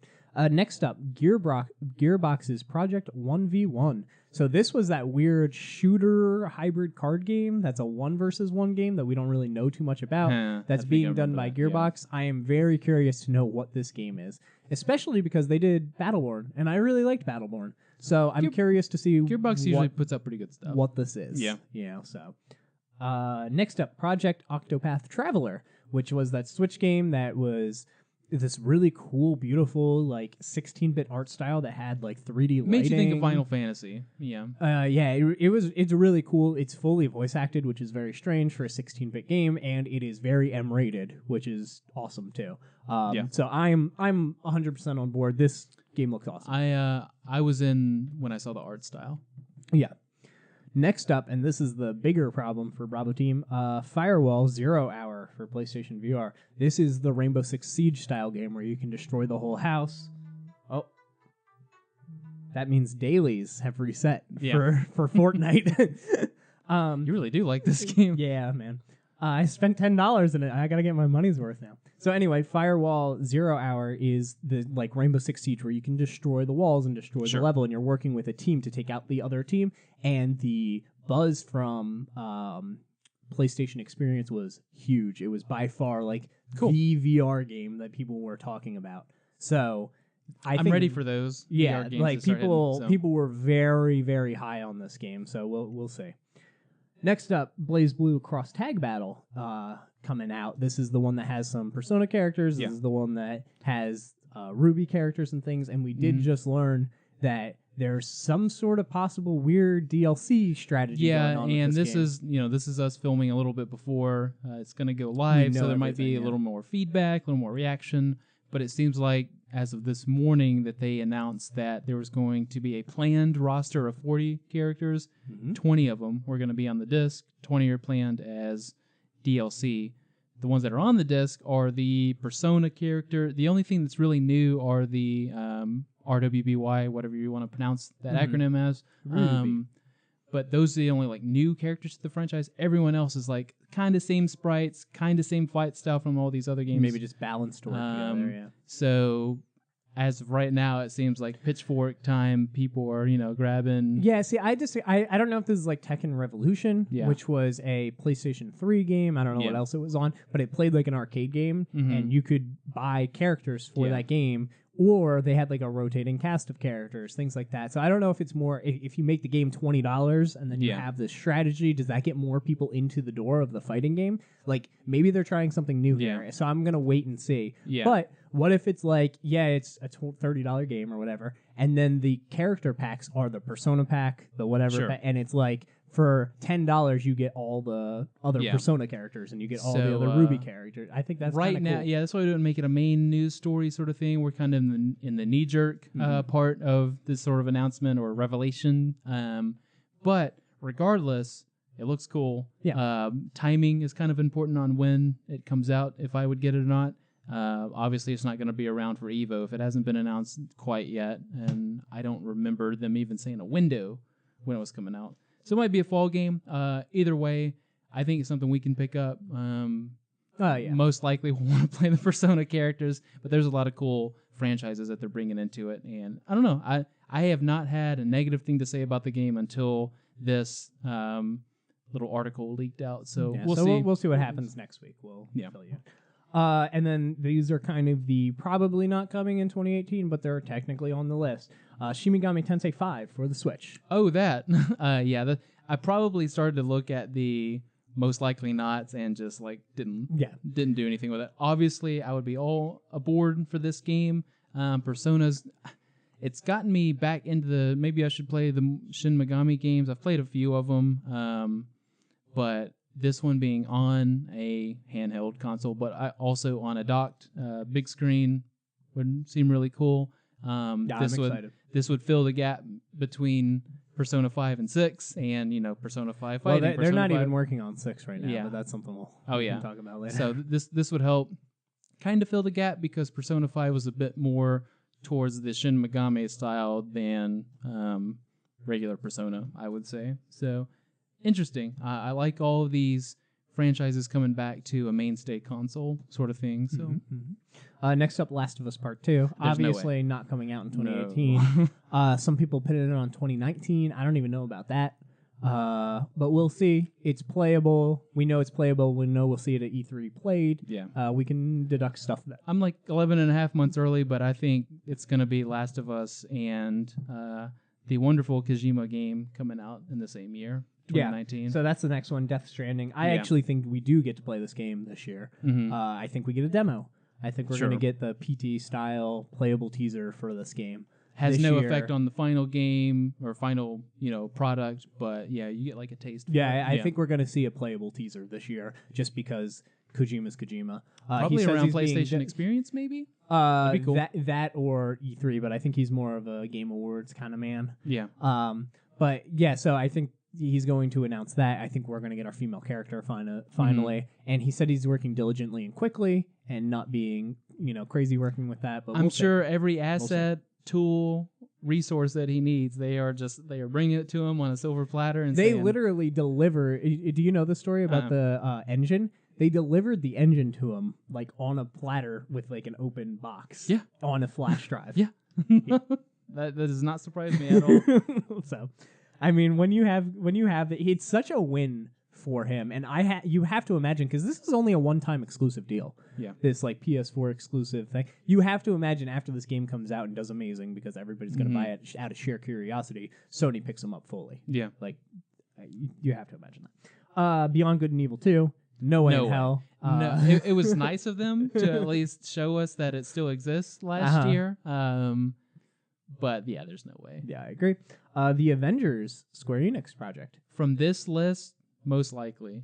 Next up, Gearbox's Project 1v1. So this was that weird shooter hybrid card game that's a 1 versus 1 game that we don't really know too much about. That's being done by Gearbox. Yeah. I am very curious to know what this game is, especially because they did Battleborn, and I really liked Battleborn. So I'm curious to see Gearbox usually puts up pretty good stuff. What this is. Yeah. So next up, Project Octopath Traveler, which was that Switch game that was this really cool, beautiful, like 16-bit art style that had like 3D lighting. Makes you think of Final Fantasy. Yeah. It's really cool. It's fully voice acted, which is very strange for a 16-bit game, and it is very M-rated, which is awesome too. So I'm 100% on board. This game looks awesome. I was in when I saw the art style. Yeah. Next up, and this is the bigger problem for Bravo Team, Firewall 0 Hour for PlayStation VR. This is the Rainbow Six Siege style game where you can destroy the whole house. Oh. That means dailies have reset for Fortnite. You really do like this game. Yeah, man. I spent $10 in it. I gotta get my money's worth now. So anyway, Firewall 0 Hour is the like Rainbow Six Siege where you can destroy the walls and destroy the level, and you're working with a team to take out the other team. And the buzz from PlayStation Experience was huge. It was by far like the VR game that people were talking about. So I'm ready for those. Yeah, VR games like people were very, very high on this game. So we'll see. Next up, Blaze Blue Cross Tag Battle coming out. This is the one that has some Persona characters. This is the one that has Ruby characters and things. And we did just learn that there's some sort of possible weird DLC strategy going on. And with this game. this is us filming a little bit before it's going to go live, so there might be a little more feedback, a little more reaction. But it seems like as of this morning that they announced that there was going to be a planned roster of 40 characters. 20 of them were going to be on the disc. 20 are planned as DLC. The ones that are on the disc are the Persona character. The only thing that's really new are the RWBY, whatever you want to pronounce that acronym as. But those are the only like new characters to the franchise. Everyone else is like kind of same sprites, kind of same fight style from all these other games. Maybe just balanced to work together, yeah. So as of right now, it seems like Pitchfork time. People are, grabbing. Yeah, see, I don't know if this is like Tekken Revolution, which was a PlayStation 3 game. I don't know what else it was on, but it played like an arcade game, and you could buy characters for that game. Or they had like a rotating cast of characters, things like that. So I don't know if it's more, if you make the game $20 and then you have this strategy, does that get more people into the door of the fighting game? Like maybe they're trying something new here. So I'm going to wait and see. But what if it's like, it's a $30 game or whatever, and then the character packs are the Persona pack, the whatever, and it's like, for $10, you get all the other Persona characters, and you get all the other Ruby characters. I think that's right now. Cool. Yeah, that's why we don't make it a main news story sort of thing. We're kind of in the knee jerk part of this sort of announcement or revelation. But regardless, it looks cool. Timing is kind of important on when it comes out. If I would get it or not. Obviously, it's not going to be around for Evo if it hasn't been announced quite yet, and I don't remember them even saying a window when it was coming out. So it might be a fall game. Either way, I think it's something we can pick up. Most likely we'll want to play the Persona characters, but there's a lot of cool franchises that they're bringing into it. And I don't know. I have not had a negative thing to say about the game until this little article leaked out. So we'll see. We'll see what happens next week. We'll fill you in. And then these are kind of the probably not coming in 2018, but they're technically on the list. Shin Megami Tensei 5 for the Switch. Oh, that. I probably started to look at the most likely nots and just like didn't do anything with it. Obviously, I would be all aboard for this game. Persona's, it's gotten me back into maybe I should play the Shin Megami games. I've played a few of them, but this one being on a handheld console, but also on a docked big screen would seem really cool. I'm excited. This would fill the gap between Persona 5 and 6 and, Persona 5 fighting. Well, they're not 5. even working on 6 right now, but that's something we'll talk about later. So this would help kind of fill the gap because Persona 5 was a bit more towards the Shin Megami style than regular Persona, I would say. So interesting. I like all of these franchises coming back to a mainstay console sort of thing. So next up, Last of Us Part 2. Obviously not coming out in 2018. Some people put it on 2019. I don't even know about that. But we'll see. It's playable. We know it's playable. We know we'll see it at E3 played. Yeah. We can deduct stuff that. I'm like 11 and a half months early, but I think it's going to be Last of Us and the wonderful Kojima game coming out in the same year. 2019. Yeah, so that's the next one, Death Stranding. I actually think we do get to play this game this year. I think we get a demo. I think we're Sure. going to get the PT style playable teaser for this game. Has this no year. effect on the final game or final, product, but yeah, you get like a taste. Yeah, I think we're going to see a playable teaser this year just because Kojima's Kojima. Probably he says around he's being PlayStation Experience, maybe. That'd be cool. That or E3, but I think he's more of a Game Awards kind of man. Yeah. But yeah, so I think he's going to announce that. I think we're going to get our female character finally. And he said he's working diligently and quickly and not being, crazy working with that. But I'm we'll sure every asset, tool, resource that he needs, they are bringing it to him on a silver platter. And they saying, literally deliver. Do you know the story about the engine? They delivered the engine to him like on a platter with like an open box. Yeah. On a flash drive. Yeah. That does not surprise me at all. So, I mean, when you have it, it's such a win for him, and you have to imagine, because this is only a one-time exclusive deal. Yeah. This like PS4 exclusive thing. You have to imagine after this game comes out and does amazing, because everybody's going to buy it out of sheer curiosity, Sony picks them up fully. Yeah. Like, you have to imagine that. Beyond Good and Evil 2. No way in hell. No, it was nice of them to at least show us that it still exists last year. But yeah, there's no way. Yeah, I agree. The Avengers Square Enix project. From this list, most likely.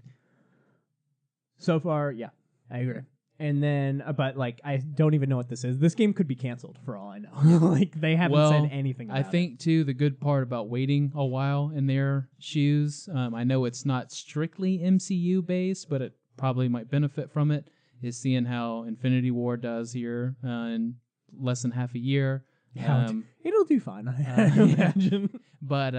So far, yeah, I agree. And then, but like, I don't even know what this is. This game could be canceled for all I know. Like, they haven't said anything about it. I think, too, the good part about waiting a while in their shoes, I know it's not strictly MCU-based, but it probably might benefit from it, is seeing how Infinity War does here in less than half a year. Yeah, it'll do fine, I imagine. But,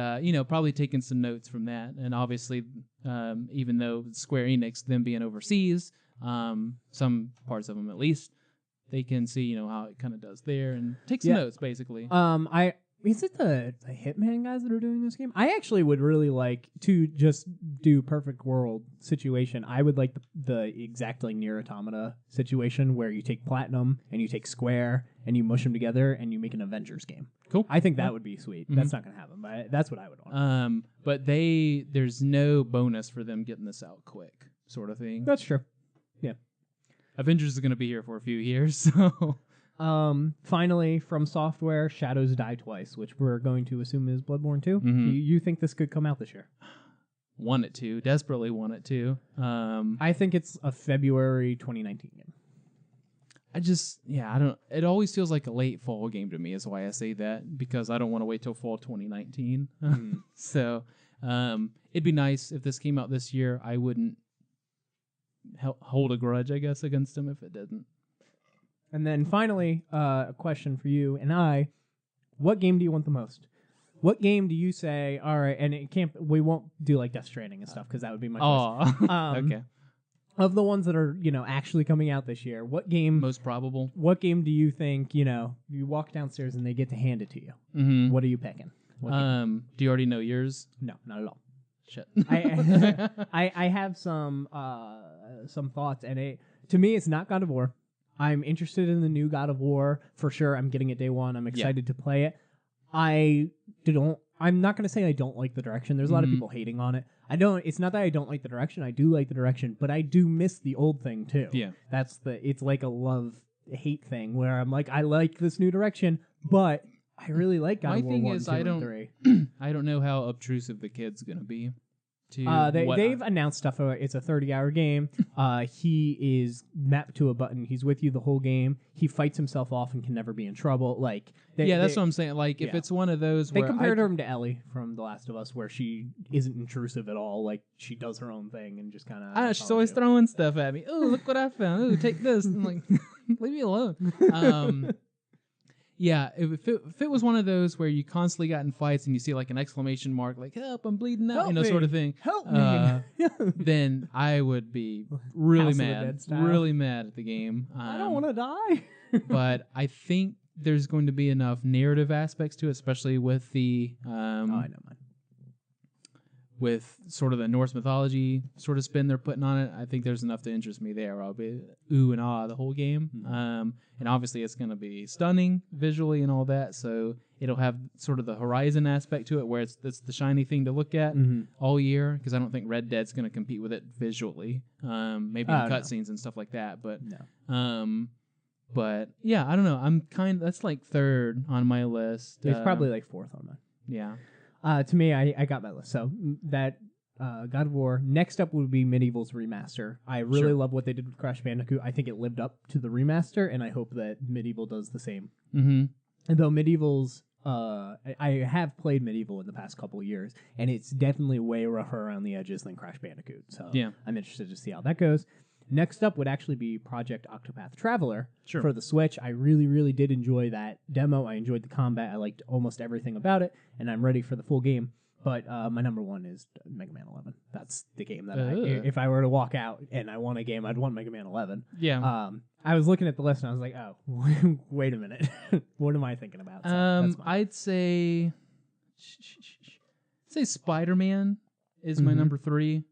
probably taking some notes from that. And obviously, even though Square Enix, them being overseas, some parts of them at least, they can see, how it kind of does there and take some notes, basically. Is it the Hitman guys that are doing this game? I actually would really like to just do Perfect World situation. I would like the exact like Nier Automata situation where you take Platinum and you take Square and you mush them together and you make an Avengers game. Cool. I think that would be sweet. Mm-hmm. That's not going to happen, but that's what I would want. But there's no bonus for them getting this out quick, sort of thing. That's true. Yeah. Avengers is going to be here for a few years, so... Finally, from Software, Shadows Die Twice, which we're going to assume is Bloodborne 2. Mm-hmm. You think this could come out this year? Want it to. Desperately want it to. I think it's a February 2019 game. I don't... It always feels like a late fall game to me, is why I say that, because I don't want to wait till fall 2019. So, it'd be nice if this came out this year. I wouldn't hold a grudge, I guess, against them if it didn't. And then finally, a question for you and I: what game do you want the most? What game do you say? All right, and it can't. We won't do like Death Stranding and stuff because that would be my choice. Okay. Of the ones that are actually coming out this year, what game most probable? What game do you think you walk downstairs and they get to hand it to you? Mm-hmm. What are you picking? Do you already know yours? No, not at all. Shit. I have some thoughts, and to me, it's not God of War. I'm interested in the new God of War for sure. I'm getting it day one. I'm excited to play it. I'm not going to say I don't like the direction. There's a lot of people hating on it. It's not that I don't like the direction. I do like the direction, but I do miss the old thing too. Yeah. It's like a love-hate thing where I'm like, I like this new direction, but I really like God of War 1, 2, and 3. I don't know how obtrusive the kid's going to be. They've announced stuff. It's a 30-hour game. He is mapped to a button. He's with you the whole game. He fights himself off and can never be in trouble. That's what I'm saying. Like, if it's one of those they where compared him to Ellie from The Last of Us, where she isn't intrusive at all. Like, she does her own thing and just kind of. She's always throwing stuff at me. Oh, look what I found. Oh, take this. I'm like, leave me alone. Yeah, if it was one of those where you constantly got in fights and you see like an exclamation mark, like "Help! I'm bleeding out," sort of thing. Help me! Then I would be really mad at the game. I don't want to die. But I think there's going to be enough narrative aspects to it, especially with the I know mine. With sort of the Norse mythology sort of spin they're putting on it. I think there's enough to interest me there. I'll be ooh and ah the whole game. Mm-hmm. And obviously it's going to be stunning visually and all that, so it'll have sort of the Horizon aspect to it where it's the shiny thing to look at all year, because I don't think Red Dead's going to compete with it visually. Maybe in cutscenes and stuff like that, but But yeah, I don't know. That's like third on my list. It's probably like fourth on mine. Yeah. To me, I got my list. So that God of War. Next up would be Medieval's remaster. I really love what they did with Crash Bandicoot. I think it lived up to the remaster, and I hope that Medieval does the same. Mm-hmm. And though Medieval's, I have played Medieval in the past couple of years, and it's definitely way rougher around the edges than Crash Bandicoot. So I'm interested to see how that goes. Next up would actually be Project Octopath Traveler for the Switch. I really, really did enjoy that demo. I enjoyed the combat. I liked almost everything about it, and I'm ready for the full game. But my number one is Mega Man 11. That's the game that if I were to walk out and I want a game, I'd want Mega Man 11. Yeah. I was looking at the list and I was like, oh, wait a minute. What am I thinking about? So I'd say Spider-Man is my number 3.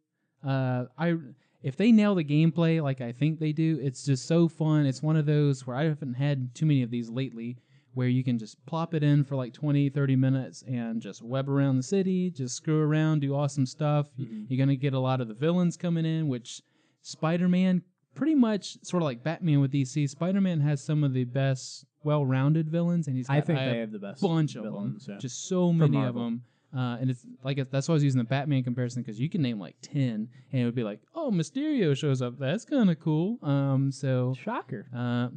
If they nail the gameplay like I think they do, it's just so fun. It's one of those where I haven't had too many of these lately, where you can just plop it in for like 20, 30 minutes and just web around the city, just screw around, do awesome stuff. You're going to get a lot of the villains coming in, which Spider-Man, pretty much sort of like Batman with DC, Spider-Man has some of the best well-rounded villains, and I think they have the best bunch of villains, them. Yeah. Just so many of them. And it's like that's why I was using the Batman comparison, because you can name like 10, and it would be like, oh, Mysterio shows up. That's kind of cool. So shocker.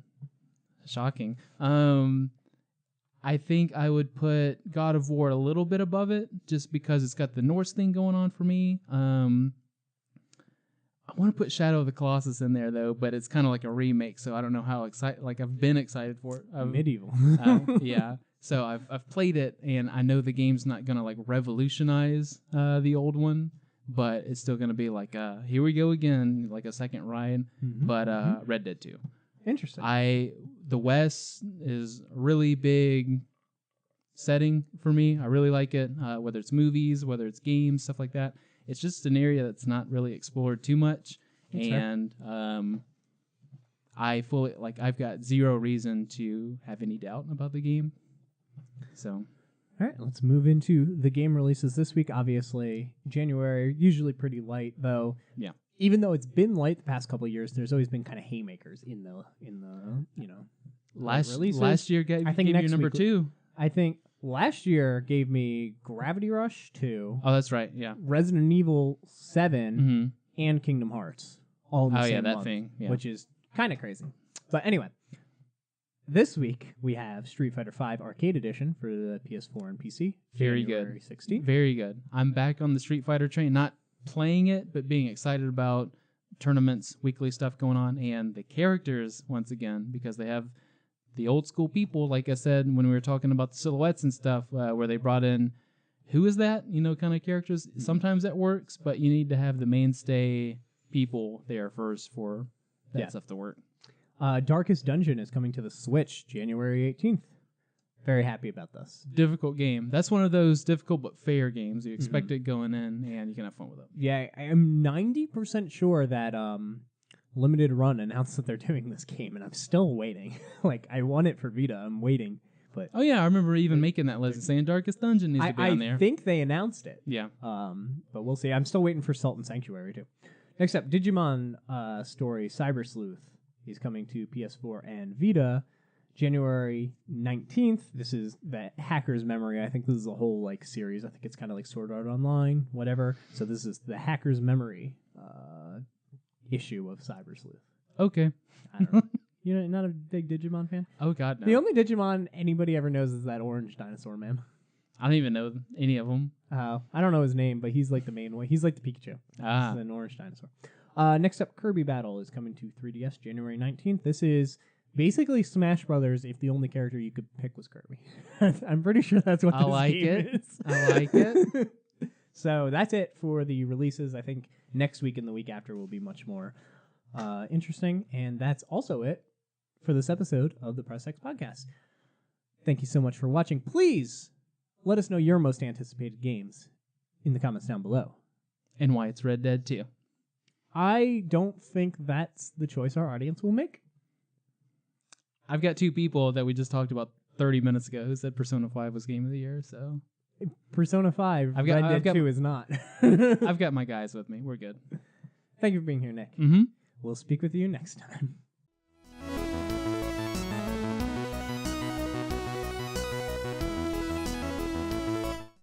Shocking. I think I would put God of War a little bit above it, just because it's got the Norse thing going on for me. I want to put Shadow of the Colossus in there though, but it's kind of like a remake, so I don't know how excited. Like I've been excited for it. Medieval. Yeah. So I've played it, and I know the game's not gonna like revolutionize the old one, but it's still gonna be like here we go again, like a second ride. But Red Dead 2. Interesting. The West is a really big setting for me. I really like it, whether it's movies, whether it's games, stuff like that. It's just an area that's not really explored too much, and I've got zero reason to have any doubt about the game. So, all right, let's move into the game releases this week. Obviously, January usually pretty light, though. Yeah. Even though it's been light the past couple of years, there's always been kind of haymakers in the releases. Last year gave you number 2. I think last year gave me Gravity Rush 2. Oh, that's right. Yeah. Resident Evil 7 and Kingdom Hearts all in the same month, thing, which is kind of crazy. But anyway, this week we have Street Fighter V Arcade Edition for the PS4 and PC. Very January good. 16th. Very good. I'm back on the Street Fighter train, not playing it, but being excited about tournaments, weekly stuff going on, and the characters once again, because they have the old school people, like I said when we were talking about the silhouettes and stuff, where they brought in, who is that, kind of characters. Sometimes that works, but you need to have the mainstay people there first for that stuff to work. Darkest Dungeon is coming to the Switch January 18th. Very happy about this. Difficult game. That's one of those difficult but fair games. You expect it going in, and you can have fun with it. Yeah, I am 90% sure that Limited Run announced that they're doing this game, and I'm still waiting. Like, I want it for Vita. I'm waiting. But oh, yeah, I remember even making that list and saying Darkest Dungeon needs to be on there. I think they announced it. Yeah. But we'll see. I'm still waiting for Salt and Sanctuary, too. Next up, Digimon story Cyber Sleuth is coming to PS4 and Vita January 19th. This is the Hacker's Memory. I think this is a whole series. I think it's kind of like Sword Art Online, whatever. So this is the Hacker's Memory issue of Cyber Sleuth. Okay. I don't know. You're not a big Digimon fan? Oh, God, no. The only Digimon anybody ever knows is that orange dinosaur man. I don't even know any of them. I don't know his name, but he's like the main one. He's like the Pikachu. He's an orange dinosaur. Next up, Kirby Battle is coming to 3DS January 19th. This is basically Smash Brothers if the only character you could pick was Kirby. I'm pretty sure that's what this game is. I like it. So that's it for the releases. I think next week and the week after will be much more interesting. And that's also it for this episode of the Press X Podcast. Thank you so much for watching. Please let us know your most anticipated games in the comments down below. And why it's Red Dead 2. I don't think that's the choice our audience will make. I've got 2 people that we just talked about 30 minutes ago who said Persona 5 was Game of the Year, so... Persona 5, Red Dead 2 is not. I've got my guys with me. We're good. Thank you for being here, Nick. Mm-hmm. We'll speak with you next time.